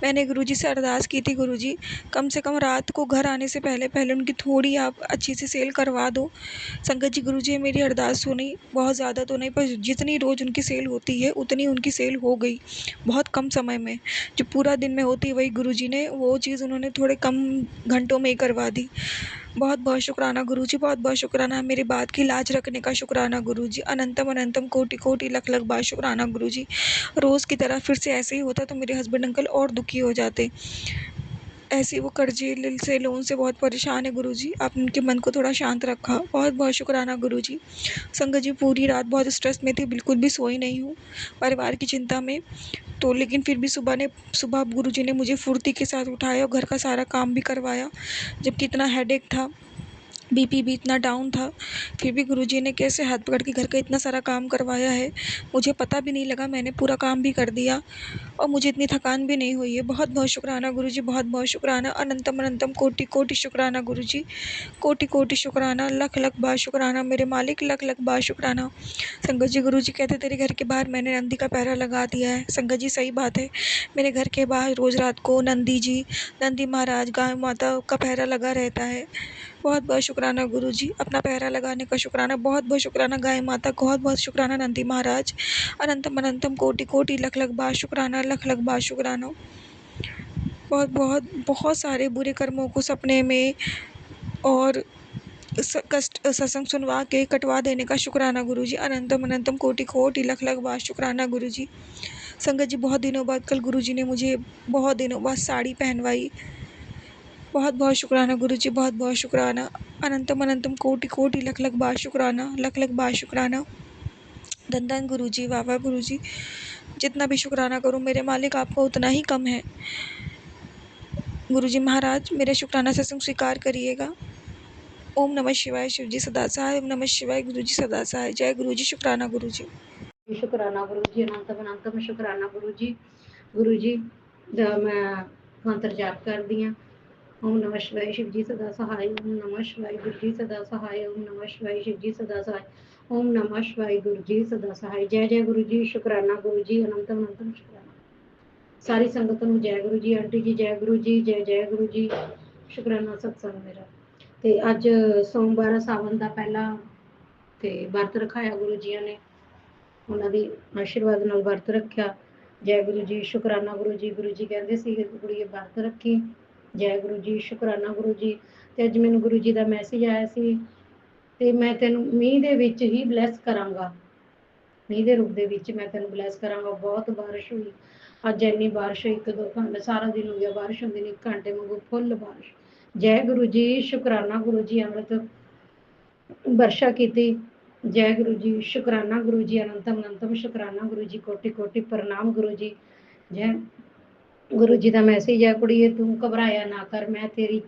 मैंने गुरुजी से अरदास की थी, गुरुजी कम से कम रात को घर आने से पहले पहले उनकी थोड़ी आप अच्छी सी सेल करवा दो। संगत जी, गुरुजी मेरी अरदास सुनी, बहुत ज़्यादा तो नहीं पर जितनी रोज़ उनकी सेल होती है उतनी उनकी सेल हो गई बहुत कम समय में। जो पूरा दिन में होती है वही गुरुजी ने वो चीज़ उन्होंने थोड़े कम घंटों में ही करवा दी। बहुत बहुत शुक्राना गुरुजी, बहुत बहुत शुक्राना। मेरी बात की लाज रखने का शुक्राना गुरुजी। अनंतम अनंतम कोटि कोटि लख लख बार शुक्राना गुरुजी। रोज़ की तरह फिर से ऐसे ही होता तो मेरे हस्बैंड अंकल और दुखी हो जाते। ऐसे वो कर्जे से लोन से बहुत परेशान है गुरुजी। आपने उनके मन को थोड़ा शांत रखा, बहुत बहुत शुक्राना गुरुजी। संगत जी, पूरी रात बहुत स्ट्रेस में थी, बिल्कुल भी सोई नहीं हूँ परिवार की चिंता में। तो लेकिन फिर भी सुबह गुरुजी ने मुझे फुर्ती के साथ उठाया और घर का सारा काम भी करवाया। जबकि इतना हेडेक था, बीपी भी इतना डाउन था, फिर भी गुरुजी ने कैसे हाथ पकड़ के घर का इतना सारा काम करवाया है, मुझे पता भी नहीं लगा। मैंने पूरा काम भी कर दिया और मुझे इतनी थकान भी नहीं हुई है। बहुत बहुत शुक्राना गुरुजी, बहुत बहुत शुक्राना। अनंतम अनंतम कोटि कोटि शुक्राना गुरुजी, कोटि कोटि शुक्राना, लख लख बार शुक्राना मेरे मालिक, लख लख बार शुक्राना। संगत जी, गुरुजी कहते तेरे घर के बाहर मैंने नंदी का पहरा लगा दिया है। संगत जी, सही बात है, मेरे घर के बाहर रोज़ रात को नंदी जी, नंदी महाराज, गाय माता का पहरा लगा रहता है। बहुत बहुत शुक्राना गुरुजी, अपना पहरा लगाने का शुक्राना। बहुत बहुत शुक्राना गाय माता, बहुत बहुत शुक्राना नंदी महाराज। अनंतम अनंतम कोटि कोटि लख लख बार शुक्राना, लख लख बार शुक्राना। बहुत बहुत बहुत सारे बुरे कर्मों को सपने में और कष्ट सत्संग सुनवा के कटवा देने का शुक्राना गुरुजी। अनंतम अनंतम कोटि कोटि लख लख बार शुक्राना गुरुजी। संगत जी, बहुत दिनों बाद कल गुरुजी ने मुझे बहुत दिनों बाद साड़ी पहनवाई। बहुत बहुत शुक्राना गुरुजी, बहुत बहुत शुक्राना। अनंतम अनंतम कोटि कोटि लख लख बार शुक्राना, लख लख बार शुक्राना। धन धन गुरुजी, वाह वाह गुरुजी, जितना भी शुक्राना करूं मेरे मालिक आपका उतना ही कम है। गुरुजी महाराज, मेरे शुक्राना सत्संग स्वीकार करिएगा। ओम नमः शिवाय, शिव जी सदा सहाय। ओम नमः शिवाय, गुरु जी सदा सहाय। जय गुरु जी, शुक्राना गुरु जी। शुक्राना गुरु जी, अनंतम अनंतम शुक्राना गुरु जी। गुरु जी मैं मंत्र जाप करदी हाँ। ओम नमः शिवाय, शिव जी सदा सहाय। ओम नमः शिवाय, गुरु जी सदा सहाय। ओम नमः शिवाय, शिव जी सदा सहाय। ओम नमः शिवाय, गुरु जी सदा सहाय। जय जय गुरु जी, शुक्राना गुरु जी, अनंतम अनंतम शुक्राना। सारी संगत नूं जय गुरु जी। आंटी जी जय गुरु जी, जय जय गुरु जी। शुक्राना सत्संग मेरा। ते अज सोमवार सावन का पहला ते वर्त रखाया गुरु जी ने, उन्हों की आशीर्वाद नाल वर्त रखा। जय गुरु जी, शुक्राना गुरु जी। गुरु जी कहते सी कुड़िए वर्त रखी। जय गुरु जी, शुक्राना गुरु जी। ते अज मैनूं गुरु जी का मैसेज आया सी ते मैं तेनूं मींह दे विच ही ब्लैस करांगा। ਮੀਂਹ ਦੇ ਰੂਪ ਦੇ ਵਿੱਚ ਮੈਂ ਤੈਨੂੰ ਬਲੈਸ ਕਰਾਂਗਾ। ਬਹੁਤ ਬਾਰਿਸ਼ ਹੋਈ ਅੱਜ, ਇੰਨੀ ਬਾਰਿਸ਼ ਹੋਈ 1-2 ਘੰਟੇ, ਸਾਰਾ ਦਿਨ ਹੋ ਗਿਆ ਬਾਰਿਸ਼ ਹੁੰਦੀ ਨੂੰ, 1 ਘੰਟੇ ਵਾਂਗੂ ਫੁੱਲ ਬਾਰਿਸ਼। ਜੈ ਗੁਰੂ ਜੀ, ਸ਼ੁਕਰਾਨਾ ਗੁਰੂ ਜੀ, ਅੰਮ੍ਰਿਤ ਵਰਸ਼ਾ ਕੀਤੀ। ਜੈ ਗੁਰੂ ਜੀ, ਸ਼ੁਕਰਾਨਾ ਗੁਰੂ ਜੀ, ਅਨੰਤਮ ਅਨੰਤਮ ਸ਼ੁਕਰਾਨਾ ਗੁਰੂ ਜੀ, ਕੋਟि ਕੋਟि ਪ੍ਰਣਾਮ ਗੁਰੂ ਜੀ। ਜੈ ਗੁਰੂ ਜੀ ਦਾ ਮੈਸੇਜ ਹੈ, ਕੁੜੀਏ ਤੂੰ ਘਬਰਾਇਆ ਨਾ ਕਰ, ਮੈਂ ਤੇਰੀ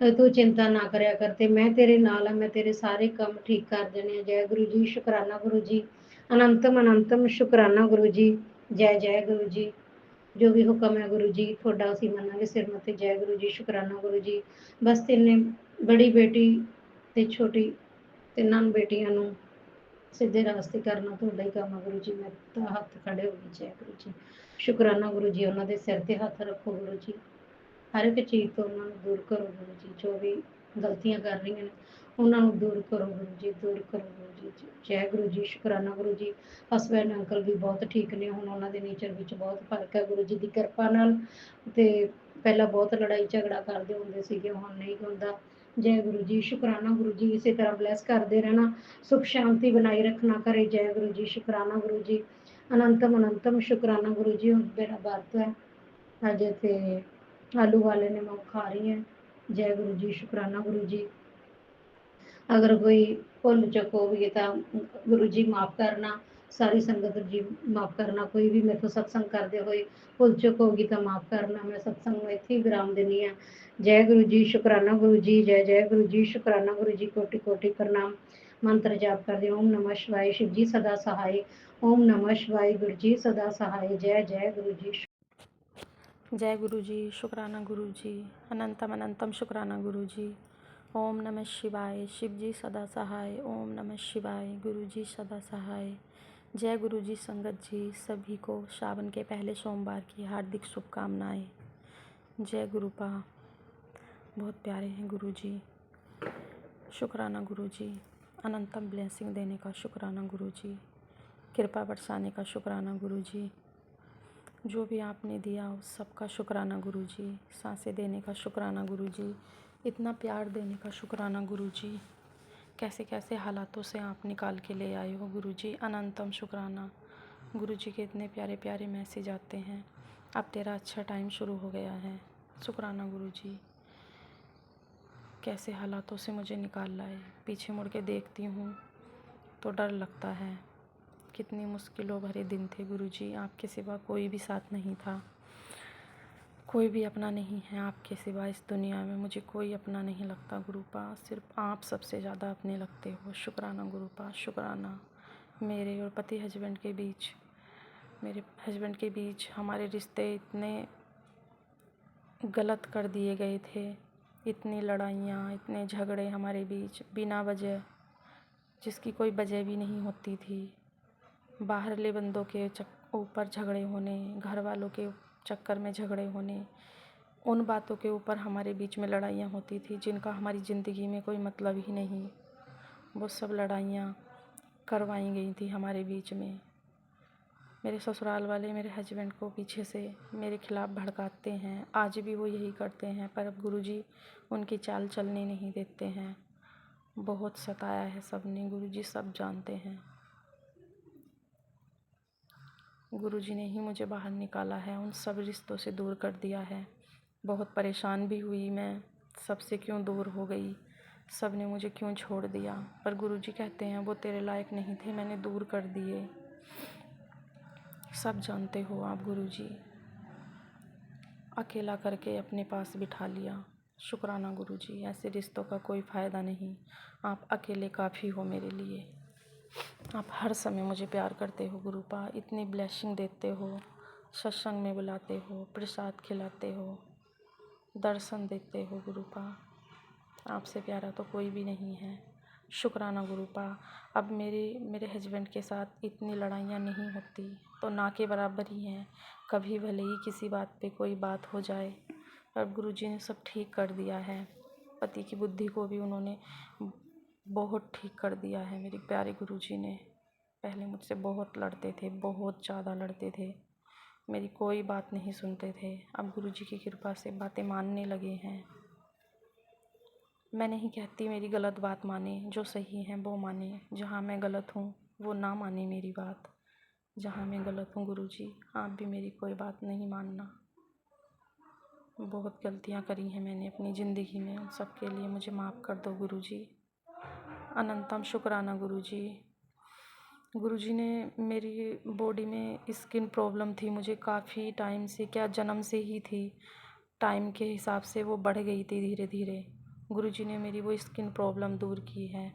ਤੂੰ ਚਿੰਤਾ ਨਾ ਕਰਿਆ ਕਰ, ਤੇ ਮੈਂ ਤੇਰੇ ਨਾਲ ਆ, ਮੈਂ ਤੇਰੇ ਸਾਰੇ ਕੰਮ ਠੀਕ ਕਰ ਦੇਣੇ ਆ। ਜੈ ਗੁਰੂ ਜੀ, ਸ਼ੁਕਰਾਨਾ ਗੁਰੂ ਜੀ, ਅਨੰਤਮ ਅਨੰਤਮ ਸ਼ੁਕਰਾਨਾ ਗੁਰੂ ਜੀ। ਜੈ ਜੈ ਗੁਰੂ ਜੀ, ਜੋ ਵੀ ਹੁਕਮ ਹੈ ਗੁਰੂ ਜੀ ਤੁਹਾਡਾ ਅਸੀਂ ਮੰਨਾਂਗੇ ਸਿਰ ਮੱਥੇ। ਜੈ ਗੁਰੂ ਜੀ, ਸ਼ੁਕਰਾਨਾ ਗੁਰੂ ਜੀ। ਬਸ ਤਿੰਨੇ, ਬੜੀ ਬੇਟੀ ਤੇ ਛੋਟੀ, ਤਿੰਨਾਂ ਬੇਟੀਆਂ ਨੂੰ ਸਿੱਧੇ ਰਾਸਤੇ ਕਰਨਾ ਤੁਹਾਡਾ ਹੀ ਕੰਮ ਹੈ ਗੁਰੂ ਜੀ। ਮੈਂ ਤਾਂ ਹੱਥ ਖੜੇ ਹੋ ਗਏ। ਜੈ ਗੁਰੂ ਜੀ, ਸ਼ੁਕਰਾਨਾ ਗੁਰੂ ਜੀ। ਉਹਨਾਂ ਦੇ ਸਿਰ ਤੇ ਹੱਥ ਰੱਖੋ ਗੁਰੂ ਜੀ, ਹਰ ਇੱਕ ਚੀਜ਼ ਤੋਂ ਉਹਨਾਂ ਨੂੰ ਦੂਰ ਕਰੋ ਗੁਰੂ ਜੀ। ਜੋ ਵੀ ਗਲਤੀਆਂ ਕਰ ਰਹੀਆਂ ਨੇ ਉਹਨਾਂ ਨੂੰ ਦੂਰ ਕਰੋ ਗੁਰੂ ਜੀ, ਦੂਰ ਕਰੋ ਗੁਰੂ ਜੀ। ਜੈ ਗੁਰੂ ਜੀ, ਸ਼ੁਕਰਾਨਾ ਗੁਰੂ ਜੀ। ਹਸਬੈਂਡ ਅੰਕਲ ਵੀ ਬਹੁਤ ਠੀਕ ਨੇ ਹੁਣ, ਉਹਨਾਂ ਦੇ ਨੇਚਰ ਵਿੱਚ ਬਹੁਤ ਫਰਕ ਹੈ ਗੁਰੂ ਜੀ ਦੀ ਕਿਰਪਾ ਨਾਲ। ਤੇ ਪਹਿਲਾਂ ਬਹੁਤ ਲੜਾਈ ਝਗੜਾ ਕਰਦੇ ਹੁੰਦੇ ਸੀਗੇ, ਹੁਣ ਨਹੀਂ ਹੁੰਦਾ। ਜੈ ਗੁਰੂ ਜੀ, ਸ਼ੁਕਰਾਨਾ ਗੁਰੂ ਜੀ। ਇਸੇ ਤਰ੍ਹਾਂ ਬਲੈਸ ਕਰਦੇ ਰਹਿਣਾ, ਸੁਖ ਸ਼ਾਂਤੀ ਬਣਾਈ ਰੱਖਣਾ ਕਰੇ। ਜੈ ਗੁਰੂ ਜੀ, ਸ਼ੁਕਰਾਨਾ ਗੁਰੂ ਜੀ, ਅਨੰਤਮ ਅਨੰਤਮ ਸ਼ੁਕਰਾਨਾ ਗੁਰੂ ਜੀ। ਹੁਣ ਮੇਰਾ ਵਰਤ ਹੈ ਅੱਜ, ਤੇ ਆਲੂ ਵਾਲੇ ਨੇ ਮੈਂ ਖਾ ਰਹੀ ਹਾਂ। ਜੈ ਗੁਰੂ ਜੀ, ਸ਼ੁਕਰਾਨਾ ਗੁਰੂ ਜੀ। ਅਗਰ ਕੋਈ ਭੁੱਲ ਚੁੱਕ ਹੋਵੇ ਤਾਂ ਗੁਰੂ ਜੀ ਮਾਫ ਕਰਨਾ, ਸਾਰੀ ਸੰਗਤ ਜੀ ਮਾਫ ਕਰਨਾ। ਕੋਈ ਵੀ ਮੇਰੇ ਤੋਂ ਸਤਸੰਗ ਕਰਦੇ ਹੋਏ ਭੁੱਲ ਚੁੱਕ ਹੋਗੀ ਤਾਂ ਮਾਫ ਕਰਨਾ। ਮੈਂ ਸਤਸੰਗ ਨੂੰ ਇੱਥੇ ਹੀ ਵਿਰਾਮ ਦਿੰਦੀ ਹਾਂ। ਜੈ ਗੁਰੂ ਜੀ, ਸ਼ੁਕਰਾਨਾ ਗੁਰੂ ਜੀ। ਜੈ ਜੈ ਗੁਰੂ ਜੀ, ਸ਼ੁਕਰਾਨਾ ਗੁਰੂ ਜੀ, ਕੋਟि ਕੋਟि ਪ੍ਰਣਾਮ। ਮੰਤਰ ਜਾਪ ਕਰਦੇ ਓਮ ਨਮः ਸ਼ਿਵਾय, शिव जी सदा सहाय। ओम नमः शिवाय, गुरु जी सदा सहाय। जय जय गुरु जी। जय गुरु जी, शुक्राना गुरु जी, अनंतम अनंतम शुक्राना गुरु जी। ओम नमः शिवाय, शिव जी सदा सहाय। ओम नमः शिवाय, गुरु जी सदा सहाय। जय गुरु जी। संगत जी, सभी को श्रावण के पहले सोमवार की हार्दिक शुभकामनाएं। जय गुरुपा। बहुत प्यारे हैं गुरु जी। शुक्राना गुरु जी, अनंतम ब्लेसिंग देने का शुक्राना गुरु जी, कृपा बरसाने का शुक्राना गुरु जी। जो भी आपने दिया उस सबका शुक्राना गुरु जी। सांसें देने का शुक्राना गुरु जी, इतना प्यार देने का शुक्राना गुरु जी। कैसे कैसे हालातों से आप निकाल के ले आए हो गुरु जी, अनंतम शुक्राना गुरु जी के। इतने प्यारे प्यारे मैसेज आते हैं, अब तेरा अच्छा टाइम शुरू हो गया है। शुक्राना गुरु जी, कैसे हालातों से मुझे निकाल लाए। पीछे मुड़ के देखती हूँ तो डर लगता है। कितनी मुश्किलों भरे दिन थे गुरु जी, आपके सिवा कोई भी साथ नहीं था, कोई भी अपना नहीं है आपके सिवा इस दुनिया में। मुझे कोई अपना नहीं लगता गुरुपा, सिर्फ आप सबसे ज़्यादा अपने लगते हो। शुक्राना गुरुपा, शुक्राना। मेरे और पति हस्बैंड के बीच, मेरे हस्बैंड के बीच हमारे रिश्ते इतने गलत कर दिए गए थे, इतनी लड़ाइयाँ, इतने झगड़े हमारे बीच बिना वजह, जिसकी कोई वजह भी नहीं होती थी। बाहरले बंदों के ऊपर झगड़े होने, घर वालों के चक्कर में झगड़े होने, उन बातों के ऊपर हमारे बीच में लड़ाइयाँ होती थी जिनका हमारी ज़िंदगी में कोई मतलब ही नहीं। वो सब लड़ाइयाँ करवाई गई थी हमारे बीच में। मेरे ससुराल वाले मेरे हस्बैंड को पीछे से मेरे खिलाफ़ भड़काते हैं, आज भी वो यही करते हैं, पर अब गुरुजी उनकी चाल चलने नहीं देते हैं। बहुत सताया है सबने, गुरुजी सब जानते हैं। गुरुजी ने ही मुझे बाहर निकाला है, उन सब रिश्तों से दूर कर दिया है। बहुत परेशान भी हुई मैं, सबसे क्यों दूर हो गई, सब ने मुझे क्यों छोड़ दिया, पर गुरुजी कहते हैं वो तेरे लायक नहीं थे, मैंने दूर कर दिए। सब जानते हो आप गुरुजी, अकेला करके अपने पास बिठा लिया। शुक्राना गुरुजी, ऐसे रिश्तों का कोई फ़ायदा नहीं, आप अकेले काफ़ी हो मेरे लिए। आप हर समय मुझे प्यार करते हो गुरुपा, इतनी ब्लेसिंग देते हो, सत्संग में बुलाते हो, प्रसाद खिलाते हो, दर्शन देते हो गुरुपा, आपसे प्यारा तो कोई भी नहीं है। शुक्राना गुरुपा। अब मेरे हस्बैंड के साथ इतनी लड़ाइयाँ नहीं होती, तो ना के बराबर ही हैं। कभी भले ही किसी बात पे कोई बात हो जाए, अब गुरुजी ने सब ठीक कर दिया है। पति की बुद्धि को भी उन्होंने बहुत ठीक कर दिया है मेरे प्यारे गुरुजी ने। पहले मुझसे बहुत लड़ते थे, बहुत ज़्यादा लड़ते थे, मेरी कोई बात नहीं सुनते थे। अब गुरुजी की कृपा से बातें मानने लगे हैं। मैं नहीं कहती मेरी गलत बात माने, जो सही है वो माने, जहाँ मैं गलत हूँ वो ना माने मेरी बात। जहाँ मैं गलत हूँ गुरुजी, आप भी मेरी कोई बात नहीं मानना। बहुत गलतियाँ करी हैं मैंने अपनी ज़िंदगी में, उन सब के लिए मुझे माफ़ कर दो गुरुजी। अनंतम शुक्राना गुरुजी। गुरुजी ने मेरी बॉडी में स्किन प्रॉब्लम थी, मुझे काफ़ी टाइम से, क्या जन्म से ही थी, टाइम के हिसाब से वो बढ़ गई थी धीरे धीरे। गुरुजी ने मेरी वो स्किन प्रॉब्लम दूर की है।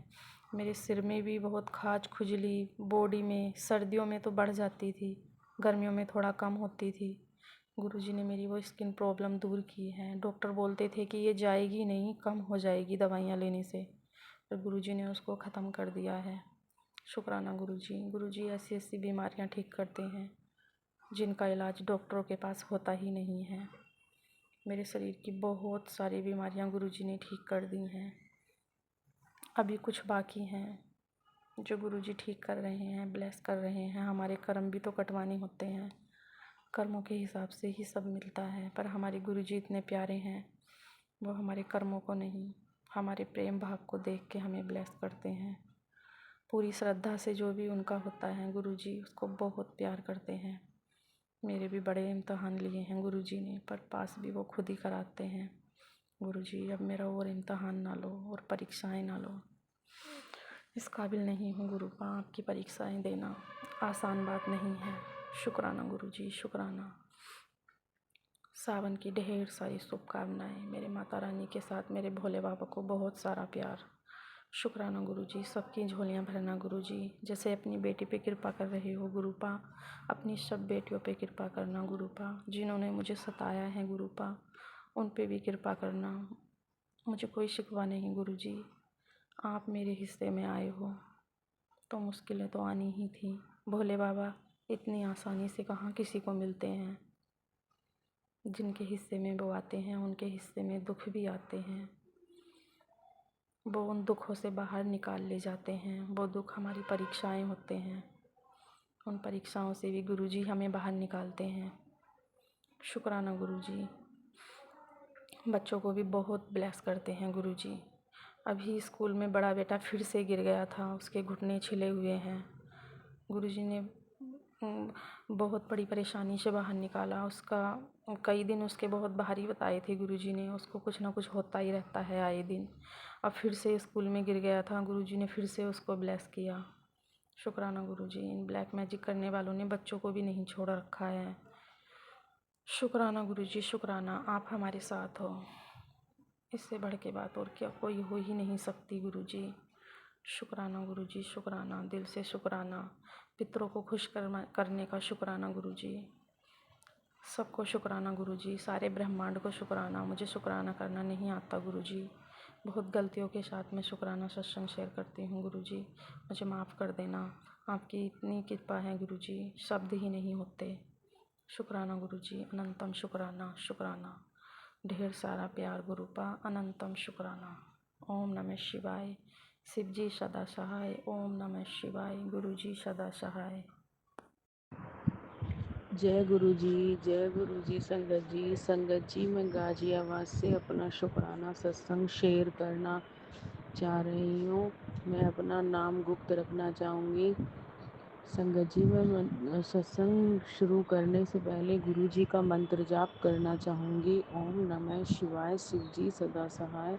मेरे सिर में भी बहुत खाज खुजली, बॉडी में सर्दियों में तो बढ़ जाती थी, गर्मियों में थोड़ा कम होती थी। गुरुजी ने मेरी वो स्किन प्रॉब्लम दूर की है। डॉक्टर बोलते थे कि ये जाएगी नहीं, कम हो जाएगी दवाइयाँ लेने से, पर गुरुजी ने उसको ख़त्म कर दिया है। शुक्राना गुरुजी। गुरुजी ऐसी ऐसी बीमारियाँ ठीक करते हैं जिनका इलाज डॉक्टरों के पास होता ही नहीं है। मेरे शरीर की बहुत सारी बीमारियाँ गुरुजी ने ठीक कर दी हैं। अभी कुछ बाकी हैं जो गुरुजी ठीक कर रहे हैं, ब्लेस कर रहे हैं। हमारे कर्म भी तो कटवाने होते हैं, कर्मों के हिसाब से ही सब मिलता है। पर हमारे गुरुजी इतने प्यारे हैं, वो हमारे कर्मों को नहीं, हमारे प्रेम भाव को देख के हमें ब्लेस करते हैं। पूरी श्रद्धा से जो भी उनका होता है, गुरुजी उसको बहुत प्यार करते हैं। मेरे भी बड़े इम्तहान लिए हैं गुरुजी ने, पर पास भी वो खुद ही कराते हैं। गुरुजी अब मेरा और इम्तहान ना लो और परीक्षाएं ना लो, इस काबिल नहीं हूँ गुरुपा, आपकी परीक्षाएं देना आसान बात नहीं है। शुक्राना गुरुजी, शुक्राना। सावन की ढेर सारी शुभकामनाएं। मेरे माता रानी के साथ मेरे भोले बाबा को बहुत सारा प्यार। शुक्राना गुरुजी, सबकी झोलियां भरना गुरुजी। जैसे अपनी बेटी पे कृपा कर रहे हो गुरुपा, अपनी सब बेटियों पे कृपा करना गुरुपा। जिन्होंने मुझे सताया है गुरुपा, उन पे भी कृपा करना। मुझे कोई शिकवा नहीं गुरुजी, आप मेरे हिस्से में आए हो तो मुश्किलें तो आनी ही थी। भोले बाबा इतनी आसानी से कहाँ किसी को मिलते हैं। जिनके हिस्से में वो आते हैं, उनके हिस्से में दुख भी आते हैं। वो उन दुखों से बाहर निकाल ले जाते हैं। वो दुख हमारी परीक्षाएं होते हैं, उन परीक्षाओं से भी गुरुजी हमें बाहर निकालते हैं। शुक्राना गुरुजी। बच्चों को भी बहुत ब्लेस करते हैं गुरुजी। अभी स्कूल में बड़ा बेटा फिर से गिर गया था, उसके घुटने छिले हुए हैं। गुरुजी ने बहुत बड़ी परेशानी से बाहर निकाला उसका। कई दिन उसके बहुत भारी बताए थे गुरुजी ने, उसको कुछ ना कुछ होता ही रहता है आए दिन। अब फिर से स्कूल में गिर गया था, गुरुजी ने फिर से उसको ब्लेस किया। शुक्राना गुरुजी। इन ब्लैक मैजिक करने वालों ने बच्चों को भी नहीं छोड़ रखा है। शुक्राना गुरुजी, शुक्राना, आप हमारे साथ हो। इससे बढ़ के बात और क्या कोई हो ही नहीं सकती गुरुजी। शुक्राना गुरुजी, शुक्राना, दिल से शुक्राना। पितरों को खुश करने का शुक्राना गुरुजी। सबको शुक्राना गुरुजी, सारे ब्रह्मांड को शुक्राना। मुझे शुक्राना करना नहीं आता गुरुजी, बहुत गलतियों के साथ मैं शुक्राना सत्संग शेयर करती हूँ गुरुजी, मुझे माफ़ कर देना। आपकी इतनी कृपा है गुरुजी, शब्द ही नहीं होते। शुक्राना गुरुजी, अनंतम शुक्राना, शुक्राना। ढेर सारा प्यार गुरुपा, अनंतम शुक्राना। ओम नमः शिवाय। शिव जी सदा सहाय। ओम नमः शिवाय। गुरुजी सदा सहाय। जय गुरु जी संगत जी मैं गाजियाबाद से अपना शुक्राना सत्संग शेयर करना चाह रही हूँ। मैं अपना नाम गुप्त रखना चाहूँगी। संगत जी, मैं सत्संग शुरू करने से पहले गुरु जी का मंत्र जाप करना चाहूँगी। ओम नमः शिवाय, शिव जी सदा सहाय।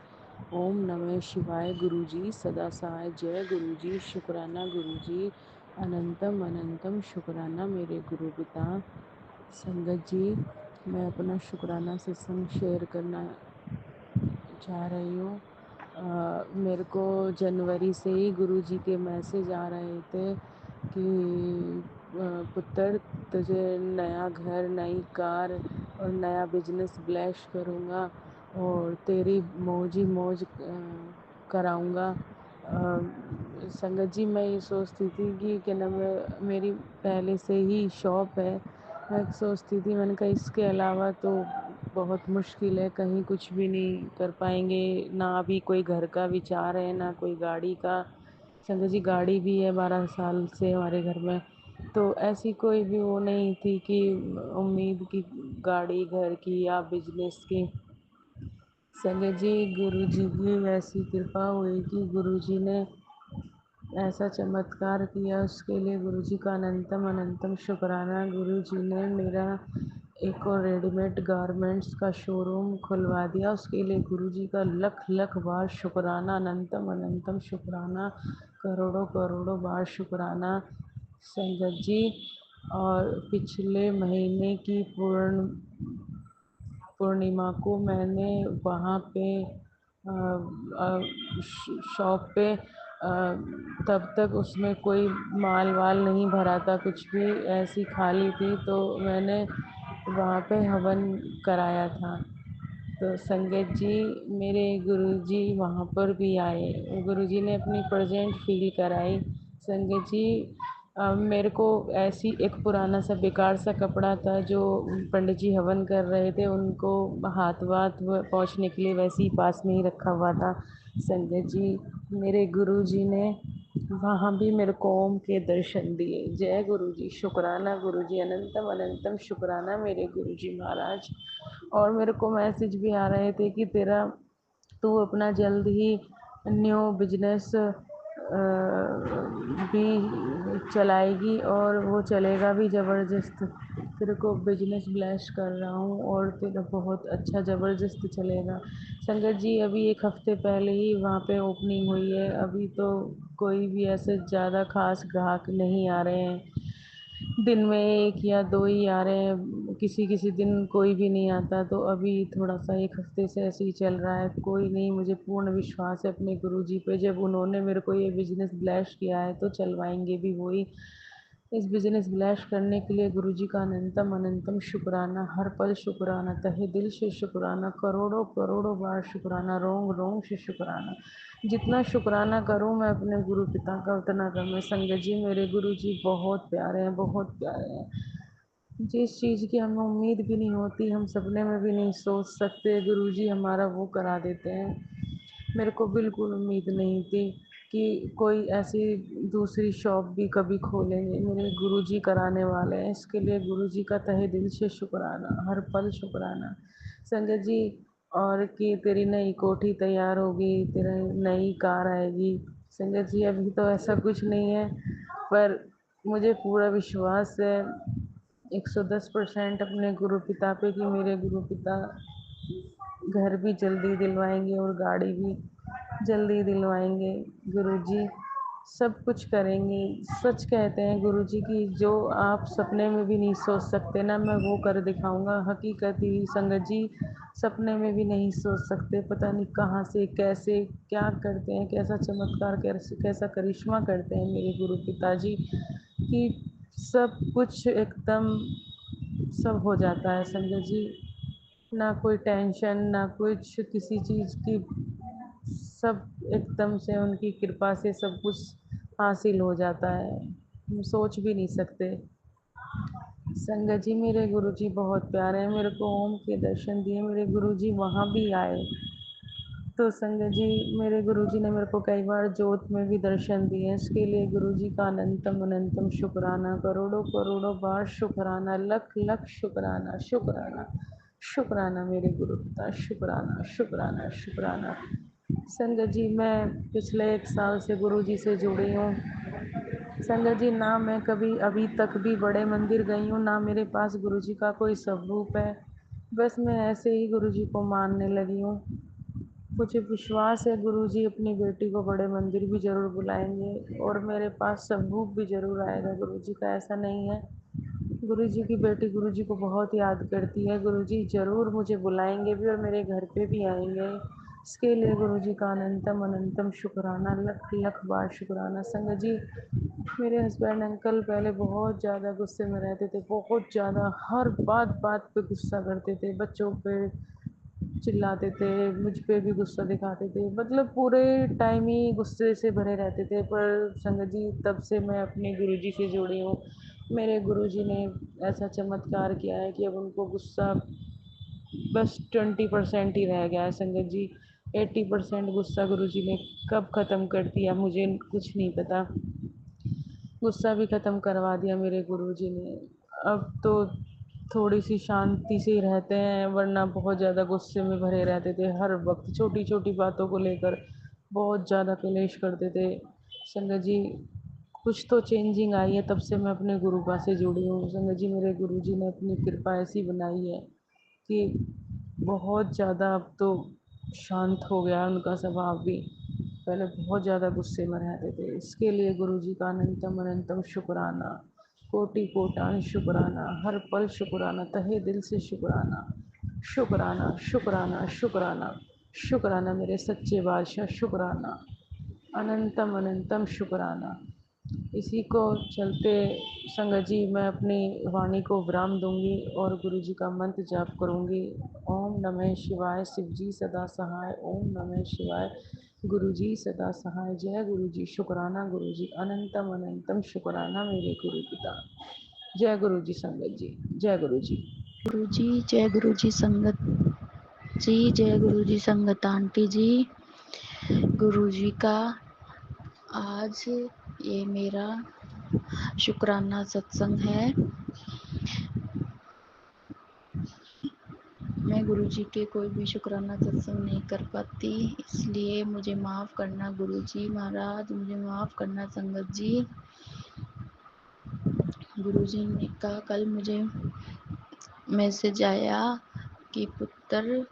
ओम नमः शिवाय, गुरु जी सदा सहाय। जय गुरु जी, शुक्राना गुरु जी, अनंतम अनंतम शुक्राना मेरे गुरु पिता। संगत जी, मैं अपना शुक्राना सत्संग शेयर करना चाह रही हूँ। मेरे को जनवरी से ही गुरु जी के मैसेज आ रहे थे कि पुत्र, तुझे नया घर, नई कार और नया बिजनेस ब्लेस करूँगा और तेरी मौज ही मौज कराऊँगा। संगत जी, मैं ये सोचती थी कि ना मेरी पहले से ही शॉप है। मैं सोचती थी, मैंने कहा इसके अलावा तो बहुत मुश्किल है, कहीं कुछ भी नहीं कर पाएंगे। ना अभी कोई घर का विचार है, ना कोई गाड़ी का। संगत जी, गाड़ी भी है 12 साल से हमारे घर में, तो ऐसी कोई भी वो नहीं थी कि उम्मीद की गाड़ी, घर की या बिजनेस की। संगत जी, गुरु जी की ऐसी कृपा हुई कि गुरु जी ने ऐसा चमत्कार किया उसके लिए गुरुजी का अनंतम अनंतम शुक्राना। गुरुजी ने मेरा एक और रेडीमेड गारमेंट्स का शोरूम खुलवा दिया, उसके लिए गुरुजी का लख लख बार शुक्राना, अनंतम अनंतम शुक्राना, करोड़ों करोड़ों बार शुक्राना संगत जी। और पिछले महीने की पूर्णिमा को मैंने वहाँ पे शॉप पे तब तक उसमें कोई माल वाल नहीं भरा था, कुछ भी ऐसी खाली थी, तो मैंने वहाँ पे हवन कराया था। तो संगत जी मेरे गुरुजी वहाँ पर भी आए, गुरुजी ने अपनी प्रेजेंट फील कराई। संगत जी मेरे को ऐसी एक पुराना सा बेकार सा कपड़ा था जो पंडित जी हवन कर रहे थे, उनको हाथ वाथ पोंछने के लिए वैसे ही पास में ही रखा हुआ था। संगत जी मेरे गुरुजी ने वहाँ भी मेरे को ओम के दर्शन दिए। जय गुरुजी, शुक्राना गुरुजी, अनंतम अनंतम शुक्राना मेरे गुरुजी महाराज। और मेरे को मैसेज भी आ रहे थे कि तू अपना जल्द ही न्यू बिजनेस भी चलाएगी और वो चलेगा भी ज़बरदस्त। तेरे को बिजनेस ब्लेस कर रहा हूँ और तेरा बहुत अच्छा ज़बरदस्त चलेगा। संगत जी अभी एक हफ्ते पहले ही वहाँ पे ओपनिंग हुई है, अभी तो कोई भी ऐसे ज़्यादा खास ग्राहक नहीं आ रहे हैं, दिन में 1 या 2 ही आ रहे हैं, किसी किसी दिन कोई भी नहीं आता। तो अभी थोड़ा सा 1 हफ्ते से ऐसे ही चल रहा है, कोई नहीं। मुझे पूर्ण विश्वास है अपने गुरुजी पे, जब उन्होंने मेरे को ये बिज़नेस ब्लेस किया है तो चलवाएंगे भी वही। इस बिज़नेस ब्लेस करने के लिए गुरुजी का अनंतम अनंतम शुक्राना, हर पल शुक्राना, तहे दिल से शुक्राना, करोड़ों करोड़ों बार शुक्राना, रोम रोम से शुक्राना। जितना शुक्राना करूँ मैं अपने गुरु पिता का उतना कम है। संगत जी मेरे गुरु जी बहुत प्यारे हैं, बहुत प्यारे हैं। जिस चीज़ की हमें उम्मीद भी नहीं होती, हम सपने में भी नहीं सोच सकते, गुरु जी हमारा वो करा देते हैं। मेरे को बिल्कुल उम्मीद नहीं थी कि कोई ऐसी दूसरी शॉप भी कभी खोलेंगे, मेरे गुरुजी कराने वाले हैं। इसके लिए गुरुजी का तहे दिल से शुक्राना, हर पल शुक्राना। संगत जी और कि तेरी नई कोठी तैयार होगी, तेरी नई कार आएगी। संगत जी अभी तो ऐसा कुछ नहीं है, पर मुझे पूरा विश्वास है 110% अपने गुरु पिता पे कि मेरे गुरु पिता घर भी जल्दी दिलवाएंगे और गाड़ी भी जल्दी दिलवाएंगे। गुरुजी सब कुछ करेंगे। सच कहते हैं गुरुजी कि जो आप सपने में भी नहीं सोच सकते ना, मैं वो कर दिखाऊंगा। हकीकत ही संगत जी सपने में भी नहीं सोच सकते, पता नहीं कहाँ से कैसे क्या करते हैं, कैसा चमत्कार कैसे कैसा करिश्मा करते हैं मेरे गुरु पिताजी कि सब कुछ एकदम सब हो जाता है संगत जी। ना कोई टेंशन ना कुछ किसी चीज़ की, सब एकदम से उनकी कृपा से सब कुछ हासिल हो जाता है, हम सोच भी नहीं सकते। संगत जी मेरे गुरुजी बहुत प्यारे हैं, मेरे को ओम के दर्शन दिए, मेरे गुरुजी वहाँ भी आए। तो संगत जी मेरे गुरुजी ने मेरे को कई बार जोत में भी दर्शन दिए, इसके लिए गुरुजी का अनंतम अनंतम शुक्राना, करोड़ों करोड़ों बार शुक्राना, लख लख शुक्राना शुक्राना शुक्राना मेरे गुरु पिता, शुक्राना शुक्राना शुक्राना। संगत जी मैं पिछले 1 साल से गुरुजी से जुड़ी हूँ। संगत जी ना मैं कभी अभी तक भी बड़े मंदिर गई हूँ, ना मेरे पास गुरुजी का कोई स्वरूप है, बस मैं ऐसे ही गुरुजी को मानने लगी हूँ। मुझे विश्वास है गुरुजी अपनी बेटी को बड़े मंदिर भी ज़रूर बुलाएंगे और मेरे पास सबूत भी ज़रूर आएगा गुरुजी का, ऐसा नहीं है। गुरुजी की बेटी गुरुजी को बहुत याद करती है, गुरुजी ज़रूर मुझे बुलाएंगे भी और मेरे घर पे भी आएंगे। इसके लिए गुरुजी का अनंतम अनंतम शुक्राना, लख लख बार शुक्राना। संगत जी मेरे हस्बैंड अंकल पहले बहुत ज़्यादा गुस्से में रहते थे, बहुत ज़्यादा, हर बात बात पे गुस्सा करते थे, बच्चों पे चिल्लाते थे, मुझ पे भी गुस्सा दिखाते थे, मतलब पूरे टाइम ही गुस्से से भरे रहते थे। पर संगत जी तब से मैं अपने गुरुजी से जुड़ी हूँ, मेरे गुरुजी ने ऐसा चमत्कार किया है कि अब उनको गुस्सा बस 20% ही रह गया है संगत जी। 80% गुस्सा गुरुजी ने कब ख़त्म कर दिया मुझे कुछ नहीं पता, गुस्सा भी ख़त्म करवा दिया मेरे गुरुजी ने। अब तो थोड़ी सी शांति से ही रहते हैं, वरना बहुत ज़्यादा गुस्से में भरे रहते थे, हर वक्त छोटी छोटी बातों को लेकर बहुत ज़्यादा कलेश करते थे। संगत जी कुछ तो चेंजिंग आई है तब से मैं अपने गुरुपा से जुड़ी हूँ। संगत जी मेरे गुरुजी ने अपनी कृपा ऐसी बनाई है कि बहुत ज़्यादा अब तो शांत हो गया है उनका स्वभाव भी। पहले बहुत ज़्यादा गुस्से में रहते थे। इसके लिए गुरुजी का अनंतम अनंतम शुक्राना, कोटि कोटान शुक्राना, हर पल शुक्राना, तहे दिल से शुक्राना, शुक्राना शुक्राना शुक्राना शुक्राना मेरे सच्चे बादशाह, शुक्राना, अनंतम अनंतम शुक्राना। इसी को चलते संगत जी मैं अपनी वाणी को विराम दूंगी और गुरु जी का मंत्र जाप करूंगी। ओम नमः शिवाय, शिव जी सदा सहाय। ओम नमः शिवाय, गुरु जी सदा सहाय। जय गुरु जी, शुक्राना गुरु जी, अनंतम अनंतम शुक्राना मेरे गुरु पिता। जय गुरु जी संगत जी, जय गुरु जी। गुरु जी जय गुरु जी संगत जी, जय गुरु जी संगत आंटी जी। गुरु जी का आज ये मेरा शुक्राना सत्संग है। मैं गुरु जी के कोई भी शुक्राना सत्संग नहीं कर पाती, इसलिए मुझे माफ़ करना गुरु जी महाराज, मुझे माफ़ करना संगत जी। गुरु जी ने कहा, कल मुझे मैसेज आया कि पुत्र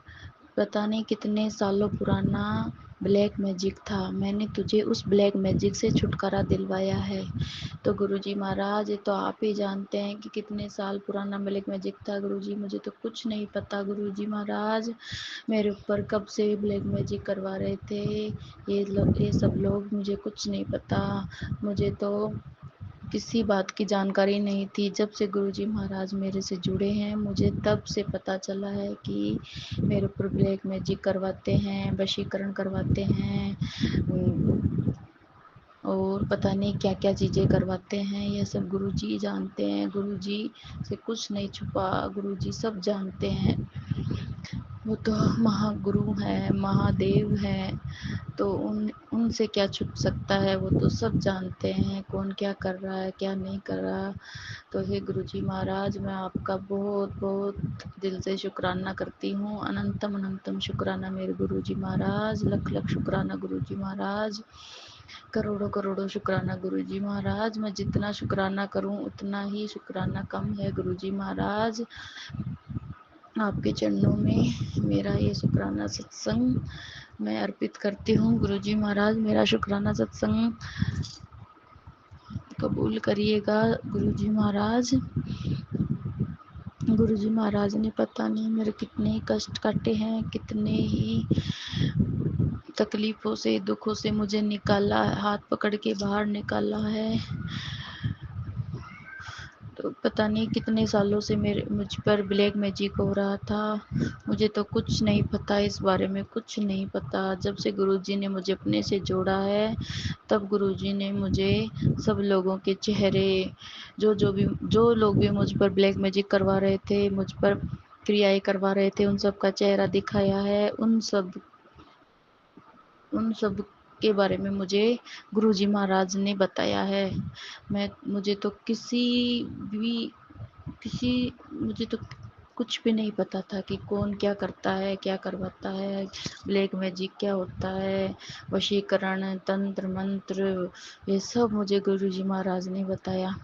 पता नहीं कितने सालों पुराना ब्लैक मैजिक था, मैंने तुझे उस ब्लैक मैजिक से छुटकारा दिलवाया है। तो गुरुजी महाराज ये तो आप ही जानते हैं कि कितने साल पुराना ब्लैक मैजिक था। गुरुजी मुझे तो कुछ नहीं पता। गुरुजी महाराज मेरे ऊपर कब से ब्लैक मैजिक करवा रहे थे ये सब लोग, मुझे कुछ नहीं पता। मुझे तो किसी बात की जानकारी नहीं थी। जब से गुरुजी महाराज मेरे से जुड़े हैं मुझे तब से पता चला है कि मेरे ऊपर ब्लैक मैजिक करवाते हैं, वशीकरण करवाते हैं और पता नहीं क्या क्या चीज़ें करवाते हैं। ये सब गुरुजी जानते हैं। गुरुजी से कुछ नहीं छुपा, गुरुजी सब जानते हैं। वो तो महागुरु हैं, महादेव हैं, तो उनसे क्या छुप सकता है। वो तो सब जानते हैं कौन क्या कर रहा है क्या नहीं कर रहा। तो हे गुरुजी महाराज मैं आपका बहुत बहुत दिल से शुक्राना करती हूँ। अनंतम अनंतम शुक्राना मेरे गुरुजी महाराज, लख लख शुक्राना गुरुजी महाराज, करोड़ों करोड़ों शुक्राना गुरुजी महाराज। मैं जितना शुक्राना करूँ उतना ही शुक्राना कम है गुरुजी महाराज। आपके चरणों में मेरा ये शुक्राना सत्संग मैं अर्पित करती हूँ। गुरुजी महाराज मेरा शुक्राना सत्संग कबूल करिएगा गुरुजी महाराज। गुरुजी महाराज ने पता नहीं मेरे कितने कष्ट काटे हैं, कितने ही तकलीफ़ों से दुखों से मुझे निकाला, हाथ पकड़ के बाहर निकाला है। तो पता नहीं कितने सालों से मुझ पर ब्लैक मैजिक हो रहा था। मुझे तो कुछ नहीं पता, इस बारे में कुछ नहीं पता। जब से गुरुजी ने मुझे अपने से जोड़ा है तब गुरुजी ने मुझे सब लोगों के चेहरे, जो लोग भी मुझ पर ब्लैक मैजिक करवा रहे थे, मुझ पर क्रियाएं करवा रहे थे, उन सब का चेहरा दिखाया है। उन सब के बारे में मुझे गुरुजी महाराज ने बताया है। मुझे तो मुझे तो कुछ भी नहीं पता था कि कौन क्या करता है, क्या करवाता है, ब्लैक मैजिक क्या होता है, वशीकरण, तंत्र मंत्र, ये सब मुझे गुरुजी महाराज ने बताया।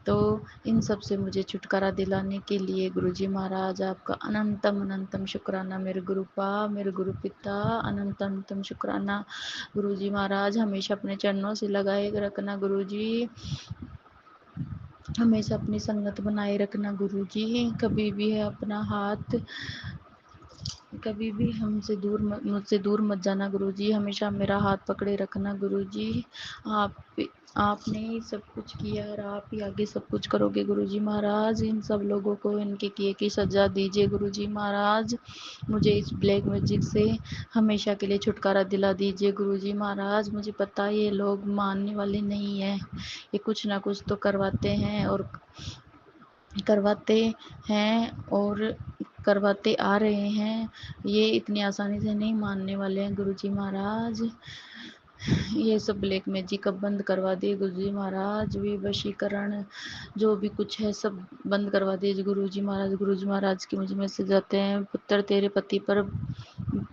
तो इन सब से मुझे छुटकारा दिलाने के लिए गुरुजी महाराज आपका अनंतम अनंतम शुक्राना। मेरे गुरुपा, मेरे गुरु पिता, अनंतम अनंतम शुक्राना। गुरुजी महाराज हमेशा अपने चरणों से लगाए रखना गुरुजी, हमेशा अपनी संगत बनाए रखना गुरुजी। कभी भी है अपना हाथ, कभी भी मुझसे दूर मत जाना गुरुजी, हमेशा मेरा हाथ पकड़े रखना गुरुजी। आपने ही सब कुछ किया और आप ही आगे सब कुछ करोगे गुरुजी महाराज। इन सब लोगों को इनके किए की सजा दीजिए गुरुजी महाराज। मुझे इस ब्लैक मैजिक से हमेशा के लिए छुटकारा दिला दीजिए गुरुजी महाराज। मुझे पता है ये लोग मानने वाले नहीं हैं, ये कुछ ना कुछ तो करवाते हैं और करवाते आ रहे हैं। ये इतनी आसानी से नहीं मानने वाले हैं गुरुजी महाराज। ये सब ब्लैक मैजिक अब बंद करवा दिए गुरुजी महाराज। भी वशीकरण जो भी कुछ है सब बंद करवा दिए गुरुजी महाराज। गुरुजी महाराज के मुझे मैसेज आते हैं, पुत्र तेरे पति पर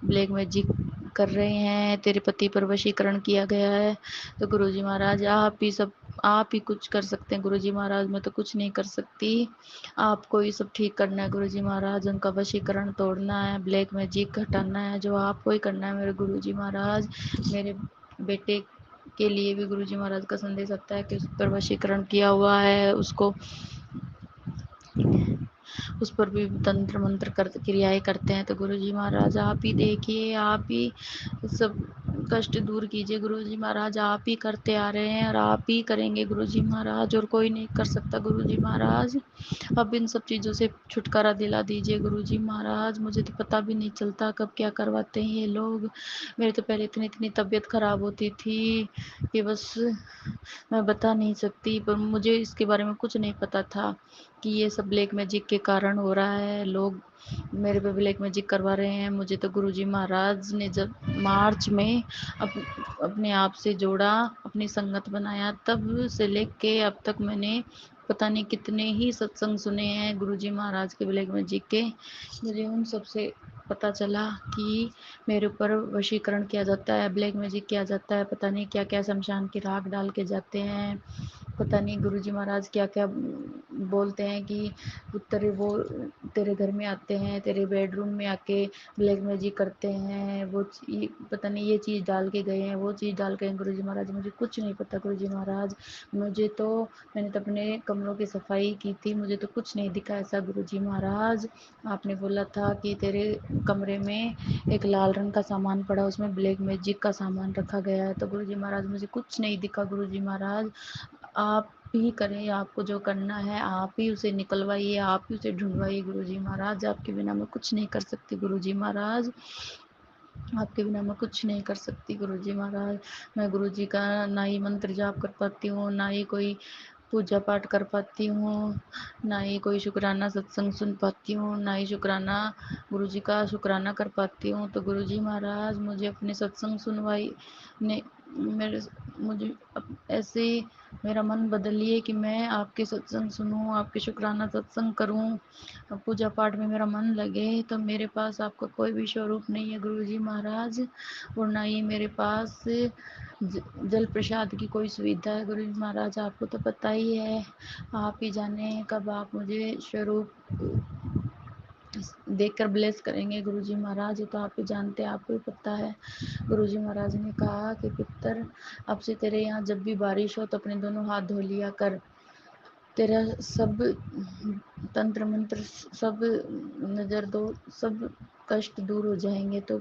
ब्लैक मैजिक कर रहे हैं, तेरे पति पर वशीकरण किया गया है। तो गुरुजी महाराज आप ही कुछ कर सकते हैं गुरुजी महाराज, मैं तो कुछ नहीं कर सकती। आपको ही सब ठीक करना है गुरुजी महाराज, उनका वशीकरण तोड़ना है, ब्लैक मैजिक हटाना है, जो आपको ही करना है मेरे गुरुजी महाराज। मेरे बेटे के लिए भी गुरुजी महाराज का संदेश आता है कि उस पर वशीकरण किया हुआ है, उसको उस पर भी तंत्र मंत्र क्रियाएं करते हैं। तो गुरुजी महाराज आप ही देखिए, आप ही सब कष्ट दूर कीजिए गुरुजी महाराज, आप ही करते आ रहे हैं और आप ही करेंगे गुरुजी महाराज, और कोई नहीं कर सकता गुरुजी महाराज। अब इन सब चीज़ों से छुटकारा दिला दीजिए गुरुजी महाराज, मुझे तो पता भी नहीं चलता कब क्या करवाते हैं ये लोग। मेरी तो पहले इतनी तबीयत खराब होती थी कि बस मैं बता नहीं सकती, पर मुझे इसके बारे में कुछ नहीं पता था कि ये सब ब्लैक मैजिक के कारण हो रहा है, लोग मेरे पे ब्लैक मैजिक करवा रहे हैं। मुझे तो गुरुजी महाराज ने जब मार्च में अपने आप से जोड़ा, अपनी संगत बनाया, तब से लेके अब तक मैंने पता नहीं कितने ही सत्संग सुने हैं गुरुजी महाराज के ब्लैक मैजिक के। मुझे उन सब से पता चला कि मेरे ऊपर वशीकरण किया जाता है, ब्लैक मैजिक किया जाता है, पता नहीं क्या क्या शमशान की राख डाल के जाते हैं, पता नहीं गुरुजी महाराज क्या क्या बोलते हैं कि तेरे घर में आते हैं, तेरे बेडरूम में आके ब्लैक मैजिक करते हैं, पता नहीं ये चीज़ डाल के गए हैं, वो चीज़ डाल के गए। गुरुजी महाराज मुझे कुछ नहीं पता गुरुजी महाराज, मैंने तो अपने कमरों की सफाई की थी, मुझे तो कुछ नहीं दिखा ऐसा गुरुजी महाराज। आपने बोला था कि तेरे कमरे में एक लाल रंग का सामान पड़ा, उसमें ब्लैक मैजिक का सामान रखा गया है। तो गुरुजी महाराज मुझे कुछ नहीं दिखा गुरुजी महाराज, आप ही करें, आपको जो करना है आप ही उसे निकलवाइए, आप ही उसे ढूंढवाइए गुरुजी महाराज, आपके बिना मैं कुछ नहीं कर सकती गुरुजी महाराज, आपके बिना मैं कुछ नहीं कर सकती गुरुजी महाराज। मैं गुरुजी का ना ही मंत्र जाप कर पाती हूँ, ना ही कोई पूजा पाठ कर पाती हूँ, ना ही कोई शुक्राना सत्संग सुन पाती हूँ, ना ही शुक्राना गुरुजी का शुक्राना कर पाती हूँ। तो गुरुजी महाराज मुझे अपने सत्संग सुनवाई ने मुझे ऐसे मेरा मन बदलिए कि मैं आपके सत्संग सुनूं, आपके शुक्राना सत्संग करूं, पूजा पाठ में मेरा मन लगे। तो मेरे पास आपका कोई भी स्वरूप नहीं है गुरुजी महाराज, और ना ही मेरे पास जल प्रसाद की कोई सुविधा है गुरुजी महाराज, आपको तो पता ही है, आप ही जाने कब आप मुझे स्वरूप देखकर ब्लेस करेंगे गुरुजी महाराज, तो आप ही जानते हैं, आपको ही पता है। गुरुजी महाराज ने कहा कि पुत्र, अब से तेरे यहाँ जब भी बारिश हो तो अपने दोनों हाथ धो लिया कर, तेरा सब तंत्र मंत्र, सब नज़र दो, सब कष्ट दूर हो जाएंगे। तो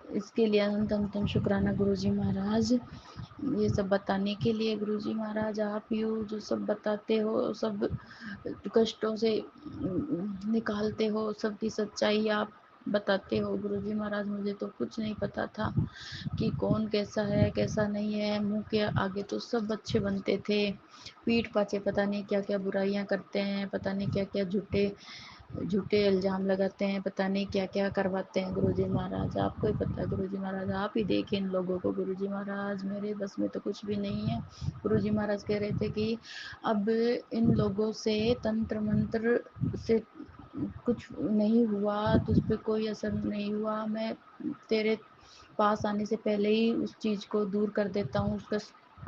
इसके लिए अनंत शुक्राना गुरुजी महाराज, ये सब बताने के लिए गुरुजी महाराज आप ही हो जो सब बताते हो, सब कष्टों से निकालते हो, सबकी सच्चाई आप बताते हो गुरुजी महाराज। मुझे तो कुछ नहीं पता था कि कौन कैसा है कैसा नहीं है, मुंह के आगे तो सब अच्छे बनते थे, पीठ पाछे पता नहीं क्या क्या बुराइयां करते हैं, पता नहीं क्या क्या झूठे इल्जाम लगाते हैं, पता नहीं क्या क्या करवाते हैं गुरुजी महाराज, आपको ही पता है गुरुजी महाराज, आप ही देखें इन लोगों को गुरुजी महाराज, मेरे बस में तो कुछ भी नहीं है। गुरुजी महाराज कह रहे थे कि अब इन लोगों से तंत्र मंत्र से कुछ नहीं हुआ, तुझ पे कोई असर नहीं हुआ, मैं तेरे पास आने से पहले ही उस चीज़ को दूर कर देता हूँ, उसका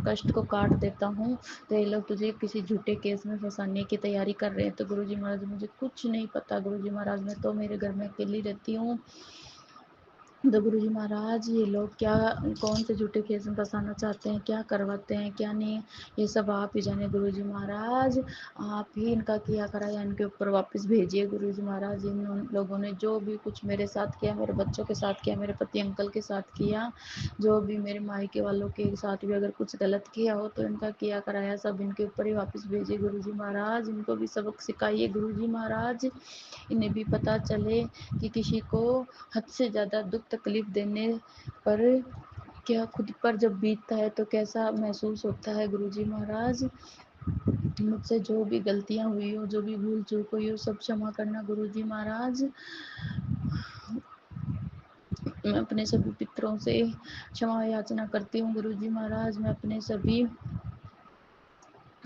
कष्ट को काट देता हूँ। तो ये लोग तुझे किसी झूठे केस में फंसाने की तैयारी कर रहे हैं। तो गुरुजी महाराज मुझे कुछ नहीं पता गुरुजी महाराज, मैं तो मेरे घर में अकेली रहती हूँ। तो गुरुजी महाराज ये लोग क्या कौन से झूठे केस में फंसाना चाहते हैं, क्या करवाते हैं क्या नहीं, ये सब आप ही जाने गुरुजी महाराज, आप ही इनका किया कराया इनके ऊपर वापस भेजिए गुरुजी महाराज। इन लोगों ने जो भी कुछ मेरे साथ किया, मेरे बच्चों के साथ किया, मेरे पति अंकल के साथ किया, जो भी मेरे मायके वालों के साथ भी अगर कुछ गलत किया हो तो इनका किया कराया सब इनके ऊपर ही वापस भेजिए गुरुजी महाराज। इनको भी सबक सिखाइए गुरुजी महाराज, इन्हें भी पता चले कि किसी को हद से ज़्यादा दुख तकलीफ देने पर क्या खुद पर जब बीतता है तो कैसा महसूस होता है गुरुजी महाराज। मुझसे जो भी गलतियां हुई हो, जो भी भूल चूक हुई हो, सब क्षमा करना गुरुजी महाराज। मैं अपने सभी पितरों से क्षमा याचना करती हूँ गुरुजी महाराज, मैं अपने सभी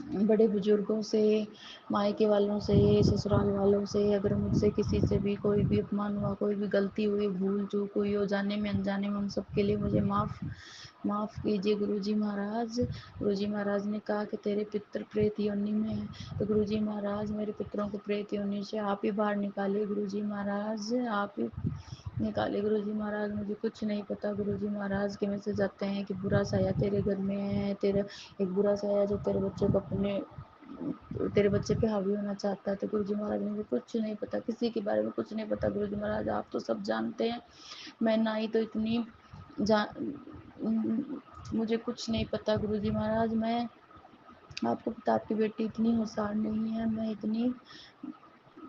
बड़े बुजुर्गों से, मायके वालों से, ससुराल वालों से, अगर मुझसे किसी से भी कोई भी अपमान हुआ, कोई भी गलती हुई, भूल चूक हुई हो, जाने में अनजाने में, उन सब के लिए मुझे माफ़ कीजिए गुरुजी महाराज। गुरुजी महाराज ने कहा कि तेरे पितर प्रेत योनि में हैं, तो गुरुजी महाराज मेरे पितरों को प्रेत योनि से आप ही बाहर निकालिए गुरुजी महाराज, आप ही निकाले गुरुजी महाराज। मुझे कुछ नहीं पता गुरुजी महाराज के मैसेज आते हैं कि बुरा साया तेरे घर में है, तेरा एक बुरा साया जो तेरे बच्चे को तेरे बच्चे पे हावी होना चाहता है। तो गुरुजी महाराज मुझे कुछ नहीं पता, किसी के बारे में कुछ नहीं पता गुरुजी महाराज, आप तो सब जानते हैं। मैं ना ही तो इतनी मुझे कुछ नहीं पता गुरुजी महाराज। मैं आपको पता आपकी बेटी इतनी होशियार नहीं है, मैं इतनी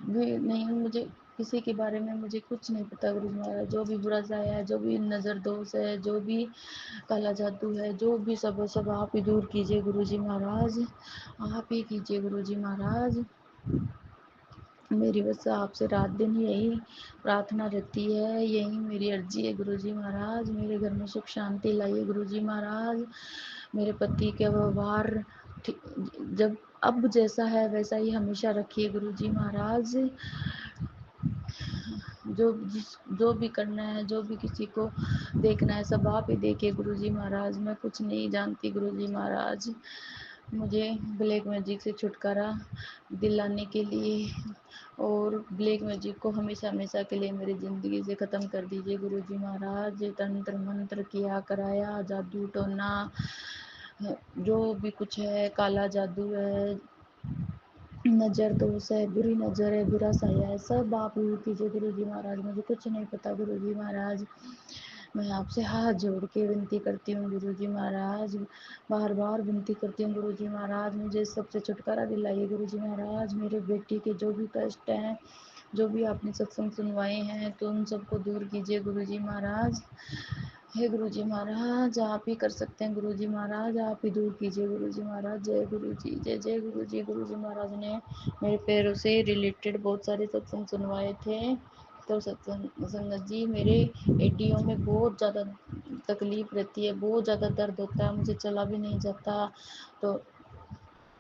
भी नहीं हूँ, मुझे किसी के बारे में मुझे कुछ नहीं पता गुरुजी महाराज। जो भी बुरा साया है, जो भी नज़र दोष है, जो भी काला जादू है, जो भी सब आप ही दूर कीजिए गुरुजी महाराज, आप ही कीजिए गुरुजी महाराज। मेरी बस आपसे रात दिन यही प्रार्थना रहती है, यही मेरी अर्जी है गुरुजी महाराज। मेरे घर में सुख शांति लाइए गुरुजी महाराज। मेरे पति के व्यवहार जब अब जैसा है वैसा ही हमेशा रखिए गुरुजी महाराज। जो भी करना है, जो भी किसी को देखना है, सब आप ही देखिए गुरुजी महाराज। मैं कुछ नहीं जानती गुरुजी महाराज। मुझे ब्लैक मैजिक से छुटकारा दिलाने के लिए और ब्लैक मैजिक को हमेशा हमेशा के लिए मेरी ज़िंदगी से ख़त्म कर दीजिए गुरुजी महाराज। तंत्र मंत्र किया कराया, जादू टोना, जो भी कुछ है, काला जादू है, नज़र दोष है, बुरी नज़र है, बुरा साया है, सब आप दूर कीजिए गुरुजी महाराज। मुझे कुछ नहीं पता गुरुजी महाराज। मैं आपसे हाथ जोड़ के विनती करती हूँ गुरुजी महाराज, बार बार विनती करती हूँ गुरुजी महाराज, मुझे सबसे छुटकारा दिलाइए गुरुजी महाराज। मेरे बेटी के जो भी कष्ट हैं, जो भी आपने सत्संग सुनवाए हैं, तो उन सबको दूर कीजिए गुरुजी महाराज। हे गुरुजी महाराज, आप ही कर सकते हैं गुरुजी महाराज, आप ही दूर कीजिए गुरुजी महाराज। जय गुरुजी, जय जय गुरुजी। गुरुजी महाराज ने मेरे पैरों से रिलेटेड बहुत सारे सत्संग सुनवाए थे। तो सत्संग संगत जी, मेरे एडियो में बहुत ज़्यादा तकलीफ रहती है, बहुत ज़्यादा दर्द होता है, मुझे चला भी नहीं जाता, तो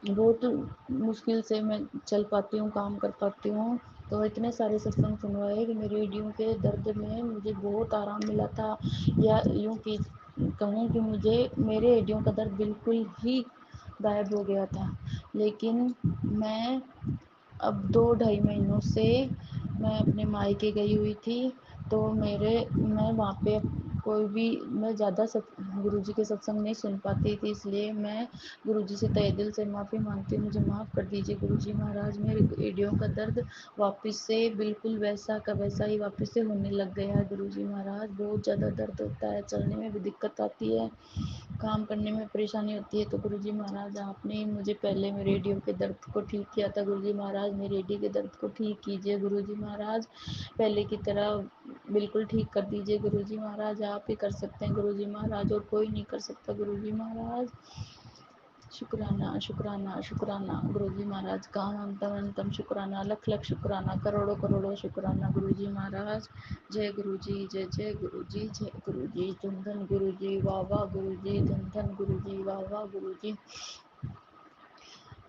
बहुत मुश्किल से मैं चल पाती हूँ, काम कर पाती हूँ। तो इतने सारे सत्संग सुनवाए कि मेरी एडियों के दर्द में मुझे बहुत आराम मिला था, या यूँ कि कहूँ कि मुझे मेरे एडियों का दर्द बिल्कुल ही गायब हो गया था। लेकिन मैं अब 2 ढाई महीनों से मैं अपने मायके गई हुई थी, तो मैं वहाँ पे कोई भी मैं ज़्यादा गुरुजी के सत्संग नहीं सुन पाती थी, इसलिए मैं गुरुजी से तहे दिल से माफ़ी मांगती हूँ। मुझे माफ़ कर दीजिए गुरुजी महाराज। मेरे एडियों का दर्द वापस से बिल्कुल वैसा का वैसा ही वापस से होने लग गया है गुरुजी महाराज। बहुत ज़्यादा दर्द होता है, चलने में भी दिक्कत आती है, काम करने में परेशानी होती है। तो गुरुजी महाराज, आपने मुझे पहले मेरे एडियो के दर्द को ठीक किया था गुरुजी महाराज, मेरे एडियो के दर्द को ठीक कीजिए गुरुजी महाराज, पहले की तरह बिल्कुल ठीक कर दीजिए गुरुजी महाराज। आप ही कर सकते हैं गुरुजी महाराज, और कोई नहीं कर सकता गुरुजी महाराज। शुक्राना शुक्राना शुक्राना गुरुजी महाराज का अनंतम शुक्राना, लख लख शुक्राना, करोड़ों करोड़ों शुक्राना गुरुजी महाराज। जय गुरुजी, जय जय गुरुजी, जय गुरुजी, धन धन गुरुजी, वाह वाह गुरुजी, धन धन गुरुजी, वाह वाह गुरुजी।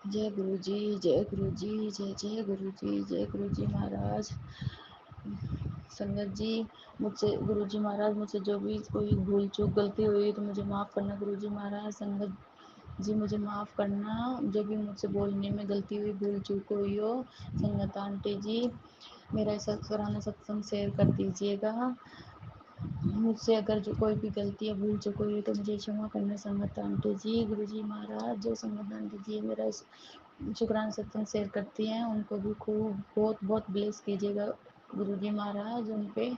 जय गुरुजी, जय गुरुजी, जय जय गुरुजी, जय गुरुजी महाराज। संगत जी, मुझसे गुरुजी महाराज, मुझसे जो भी कोई भूल चूक गलती हुई तो मुझे माफ़ करना गुरुजी महाराज। संगत जी, मुझे माफ़ करना, जो भी मुझसे बोलने में गलती हुई, भूल चूक हुई हो। संगत आंटी जी, मेरा सराहना सत्संग शेयर कर दीजिएगा। मुझसे अगर जो कोई भी गलती या भूल चूक हुई तो मुझे क्षमा करना संगत आंटी जी। गुरुजी महाराज, जो संगत आंटी जी मेरा शुक्राना सत्संग शेयर करती हैं, उनको भी खूब बहुत बहुत ब्लेस कीजिएगा गुरुजी महाराज। उन पे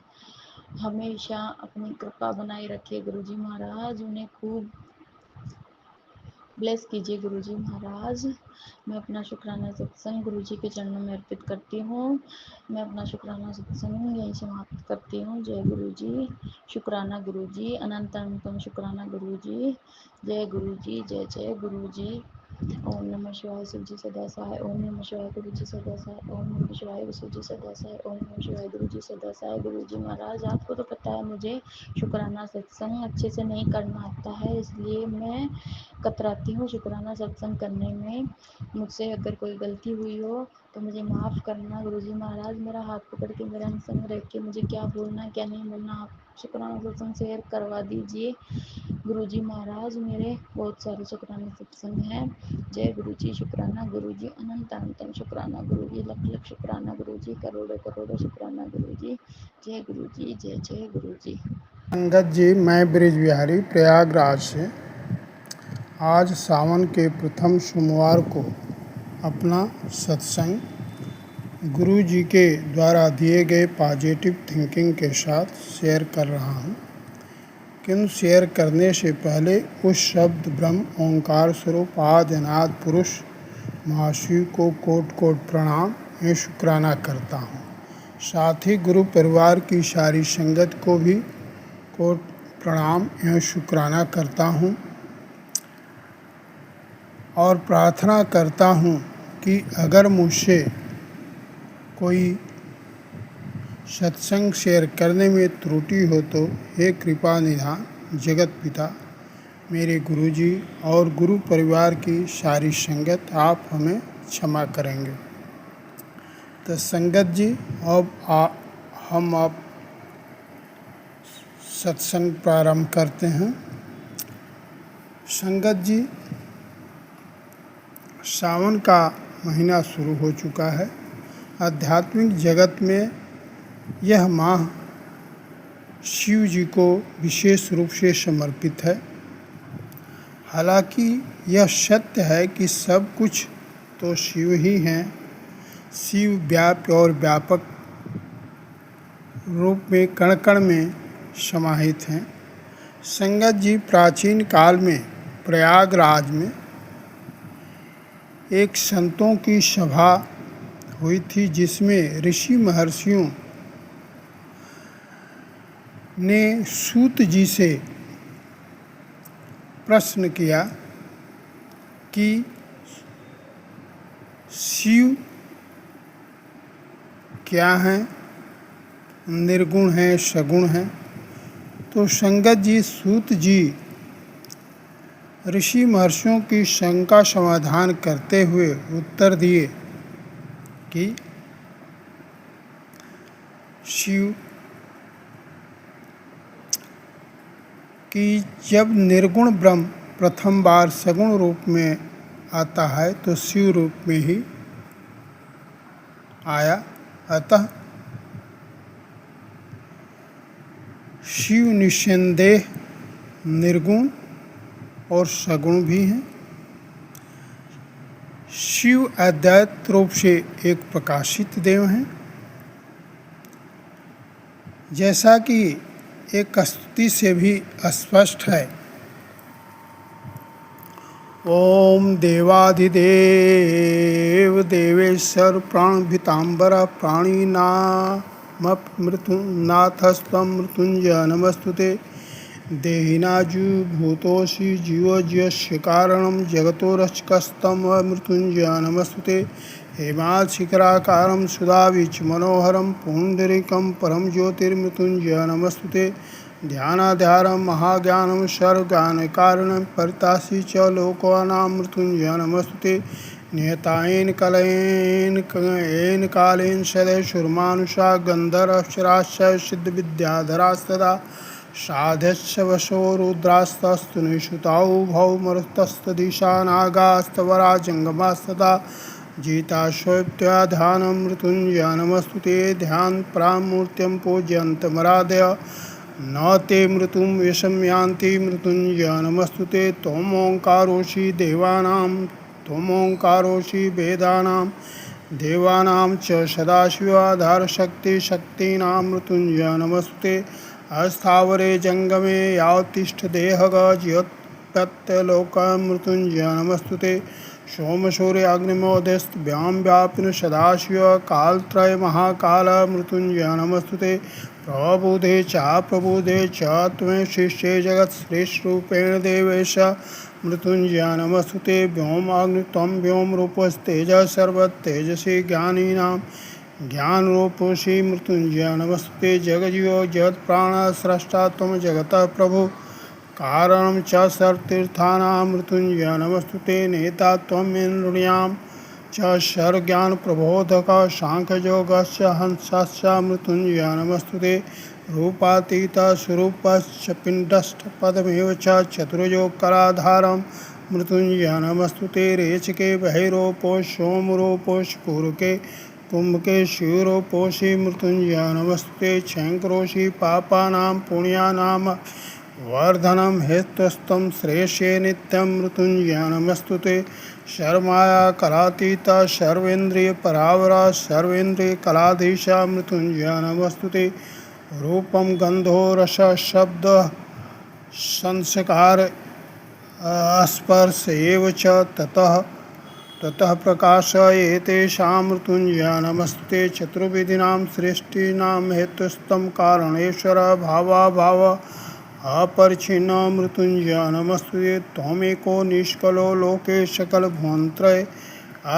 हमेशा अपनी कृपा बनाए रखिए गुरुजी महाराज, उन्हें खूब ब्लेस कीजिए गुरुजी महाराज। मैं अपना शुक्राना सत्संग गुरुजी के चरणों में अर्पित करती हूँ। मैं अपना शुक्राना सत्संग यहीं समाप्त करती हूँ। जय गुरुजी, शुक्राना गुरुजी, अनंत अनंतम शुक्राना गुरुजी। जय गुरुजी, जय जय गुरुजी। ओम नमः शिवाय, शिव जी सदा सहाय। ओम नमः शिवाय, गुरु जी सदा सहाय। ओम नमः शिवाय, शिव जी सदा सहाय। ओम नमः शिवाय, गुरु जी सदा सहाय। गुरु जी महाराज, आपको तो पता है मुझे शुक्राना सत्संग अच्छे से नहीं करना आता है, इसलिए मैं कतराती हूँ शुक्राना सत्संग करने में। मुझसे अगर कोई गलती हुई हो तो मुझे माफ़ करना गुरुजी महाराज। मेरा हाथ पकड़ के मेरा संग रख के मुझे क्या बोलना है क्या नहीं बोलना आप शुक्राना सत्संग शेयर करवा दीजिए गुरुजी महाराज। मेरे बहुत सारे शुक्राना सत्संग हैं। जय गुरुजी शुक्राना गुरुजी अनंत अनंतम शुक्राना गुरुजी लख लख शुक्राना गुरुजी करोड़ों करोड़ों शुक्राना गुरुजी। जय गुरुजी जय जय गुरुजी। संगत जी, मैं ब्रिज बिहारी प्रयागराज से आज सावन के प्रथम सोमवार को अपना सत्संग गुरु जी के द्वारा दिए गए पॉजिटिव थिंकिंग के साथ शेयर कर रहा हूँ। किंतु शेयर करने से पहले उस शब्द ब्रह्म ओंकार स्वरूप आदि अनादि पुरुष महाशिव को कोटि कोटि प्रणाम एवं शुक्राना करता हूँ। साथ ही गुरु परिवार की सारी संगत को भी कोटि प्रणाम एवं शुक्राना करता हूँ और प्रार्थना करता हूँ कि अगर मुझसे कोई सत्संग शेयर करने में त्रुटि हो तो हे कृपा निधान जगत पिता मेरे गुरुजी और गुरु परिवार की सारी संगत आप हमें क्षमा करेंगे। तो संगत जी, अब हम आप सत्संग प्रारंभ करते हैं। संगत जी, सावन का महीना शुरू हो चुका है। आध्यात्मिक जगत में यह माह शिव जी को विशेष रूप से समर्पित है। हालांकि यह सत्य है कि सब कुछ तो शिव ही हैं। शिव व्याप्य और व्यापक रूप में कण कण में समाहित हैं। संगत जी, प्राचीन काल में प्रयागराज में एक संतों की सभा हुई थी जिसमें ऋषि महर्षियों ने सूत जी से प्रश्न किया कि शिव क्या हैं, निर्गुण हैं, सगुण हैं। तो संगत जी, सूत जी ऋषि महर्षियों की शंका समाधान करते हुए उत्तर दिए कि शिव कि जब निर्गुण ब्रह्म प्रथम बार सगुण रूप में आता है तो शिव रूप में ही आया। अतः शिव निस्संदेह निर्गुण और सगुण भी हैं। शिव अद्वैत रूप से एक प्रकाशित देव हैं। जैसा कि एक स्तुति से भी स्पष्ट है, ओम देवाधिदेव देवेश्वर प्राणभितांबर प्राणिनामृतुनाथस्त्वं मृत्युंजय नमस्तुते। देहिनाजु भूतोषि जीवज्यस्य कारणं जगतो रक्षकस्तं मृत्युंजय नमस्तुते। हेमाशिखराकारं सुधाविच मनोहरं पुंडरीकं परम ज्योतिर्मृत्युंजय नमस्तुते। ध्यानाधारं महाज्ञानं सर्वज्ञानकारणं परितासी च लोकानां मृत्युंजय नमस्तुते। नियतायेन कलेन कालेन सदैशुर्मानुषा गन्धर्वाप्सराश्च सिद्धविद्याधरास्तदा साध्यश्च वशो रुद्रास्तस्तु निषुताौ भौ मरुतस्तदिशा नागास्तवरा जंगमास्तदा जीताश्वत्या ध्यानं मृत्युंजय नमस्तुते। ध्यान प्रामूर्त्यं पूज्यन्तमराधय न ते मृत्युं विषम्यान्ति मृत्युंजय नमस्तुते। त्वमोङ्कारोऽसि देवानां त्वमोङ्कारोऽसि वेदानां देवानां च सदाशिवाधारशक्तिशक्तीनां मृत्युंजय नमस्तुते। अस्थावरे जंगमे यावतिष्ठदेहग ज्योत्पत्यलोकं मृत्युंजय नमस्तुते। सोमसूर्याग्निमोदस्त्भ्यां व्यापिन सदाशिव कालत्रय महाकाल मृत्युंजय नमस्तुते। प्रबुधे च त्वं शिष्ये जगत्श्रेष्ठरूपेण देवेश मृत्युंजय नमस्तुते। व्योमाग्नि त्वं व्योम रूपस्तेजः सर्वतेजसी ज्ञानीनां ज्ञानरूपोऽसि मृत्युंजय नमस्तुते। जगजीव जगत्प्राण स्रष्टा त्वं जगतः प्रभु कारणं च सर्वतीर्थानां मृत्युञ्जय नमस्तुते नेता त्वमेन्द्रियां च सर्वज्ञानप्रबोधक साङ्ख्ययोगस्य हंसस्य मृत्युञ्जय नमस्तुते रूपातीत स्वरूपश्च पिण्डस्थ पदमेव च चतुर्योगकराधारं मृत्युञ्जय नमस्तुते रेचके बहिरोपो सोमरूपोष पूर्वके कुंभके शिवरोपोषि मृत्युंजय नमस्ते क्षयंकरोषि पापानां पुण्यानां वर्धनम हेतुस्तं श्रेष्ठे नित्यं मृत्युंजय नमस्तुते शर्माया कलातीत सर्वेन्द्रिय परावरा सर्वेन्द्रिय कलाधीश मृत्युंजय नमस्तुते रूपम गंधो रस शब्द संस्कार स्पर्श एव च ततः प्रकाश एतेषां मृत्युंजय नमस्ते चतुर्विधिनां सृष्टीनां हेतुस्तं कारणेश्वर भावाभाव अपरिच्छिन्न मृत्युंजय नमस्ते त्वमेको निष्कलो लोके सकलभुवनत्रये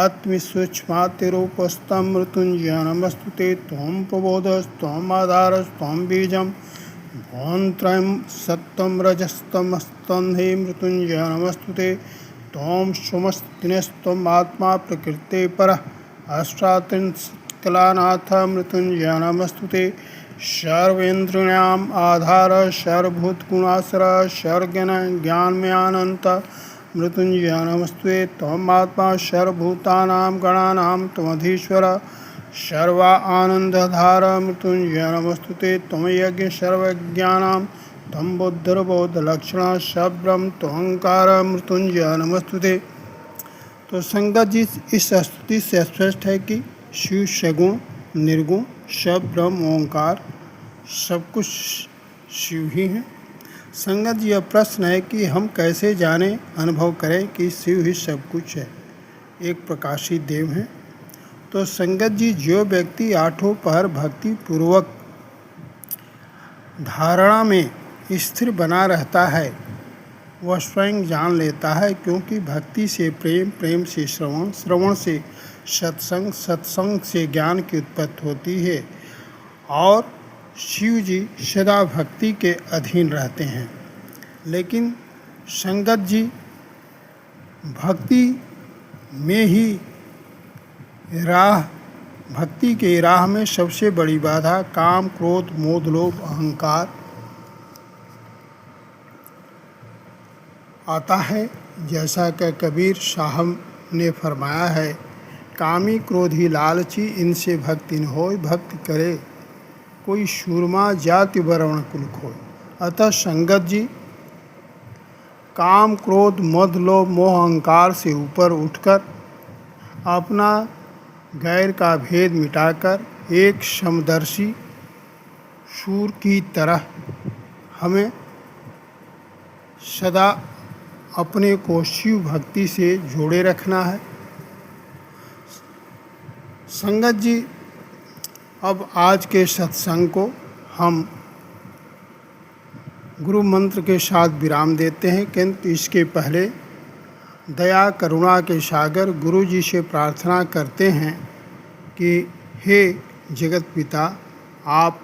आत्मसूक्ष्मातिरूपस्तं मृत्युंजय नमस्ते त्वं प्रबोधस्त्वम् आधारस्त्वं बीजं भुवनत्रयं सत्तं रजस्तमस्तं हे मृत्युंजय नमस्ते त्वं सोमस्तिनस्त्वम् आत्मा प्रकृते परः अष्टात्रिंशत्कलानाथ मृत्युंजय नमस्तुते सर्वेन्द्रियाणाम् आधार सर्वभूतगुणाश्र सर्वज्ञानमयानन्त मृत्युंजय नमस्ते त्वम् आत्मा सर्वभूतानां गणानां त्वमधीश्वर सर्वा आनन्दधार मृत्युंजय नमस्तुते त्वं यज्ञ सर्वज्ञानां तम बुद्धिर्बोधलक्षण शब्रम त्वंकार मृत्युंजय नमस्तुते। तो संगत जी इस स्तुति से स्पष्ट है कि शिव सगुण निर्गुण सब ब्रह्म ओंकार सब कुछ शिव ही हैं। संगत जी यह प्रश्न है कि हम कैसे जानें अनुभव करें कि शिव ही सब कुछ है, एक प्रकाशी देव हैं। तो संगत जी जो व्यक्ति आठों पहर भक्ति पूर्वक धारणा में स्थिर बना रहता है वह स्वयं जान लेता है, क्योंकि भक्ति से प्रेम, प्रेम से श्रवण, श्रवण से सत्संग, सत्संग से ज्ञान की उत्पत्ति होती है और शिव जी सदा भक्ति के अधीन रहते हैं। लेकिन संगत जी भक्ति में ही भक्ति के राह में सबसे बड़ी बाधा काम, क्रोध, मोह, लोभ, अहंकार आता है। जैसा कि कबीर साहब ने फरमाया है, कामी क्रोधी लालची इनसे भक्ति न होय, भक्ति करे कोई सूरमा जाति वर्ण कुल खोय। अतः संगत जी काम, क्रोध, मद, लोभ, मोह, अहंकार से ऊपर उठकर अपना गैर का भेद मिटाकर एक समदर्शी सूर की तरह हमें सदा अपने को शिव भक्ति से जोड़े रखना है। संगत जी अब आज के सत्संग को हम गुरु मंत्र के साथ विराम देते हैं, किंतु इसके पहले दया करुणा के सागर गुरु जी से प्रार्थना करते हैं कि हे जगत पिता, आप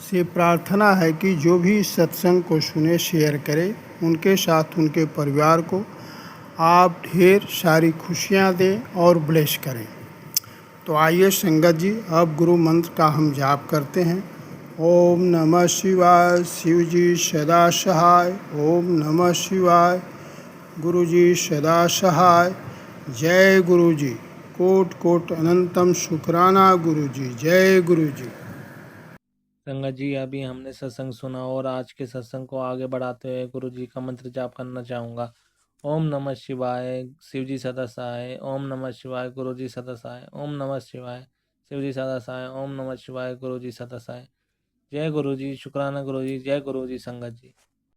से प्रार्थना है कि जो भी सत्संग को सुने शेयर करें, उनके साथ उनके परिवार को आप ढेर सारी खुशियां दें और ब्लेस करें। तो आइए संगत जी अब गुरु मंत्र का हम जाप करते हैं। ओम नमः शिवाय, शिव जी सदा सहाय। ओम नमः शिवाय, गुरु जी सदा सहाय। जय गुरु जी, कोट कोट अनंतम शुक्राना गुरु जी। जय गुरु जी। संगत जी अभी हमने सत्संग सुना और आज के सत्संग को आगे बढ़ाते हुए गुरु जी का मंत्र जाप करना चाहूँगा। ओम नमः शिवाय, शिव जी सदा सहाय। ओम नमः शिवाय, गुरु जी सदा सहाय। ओम नमः शिवाय, शिव जी सदा सहाय। ओम नमः शिवाय, गुरु जी सदा सहाय। जय गुरु जी, शुक्राना गुरु जी। जय गुरु जी संगत जी।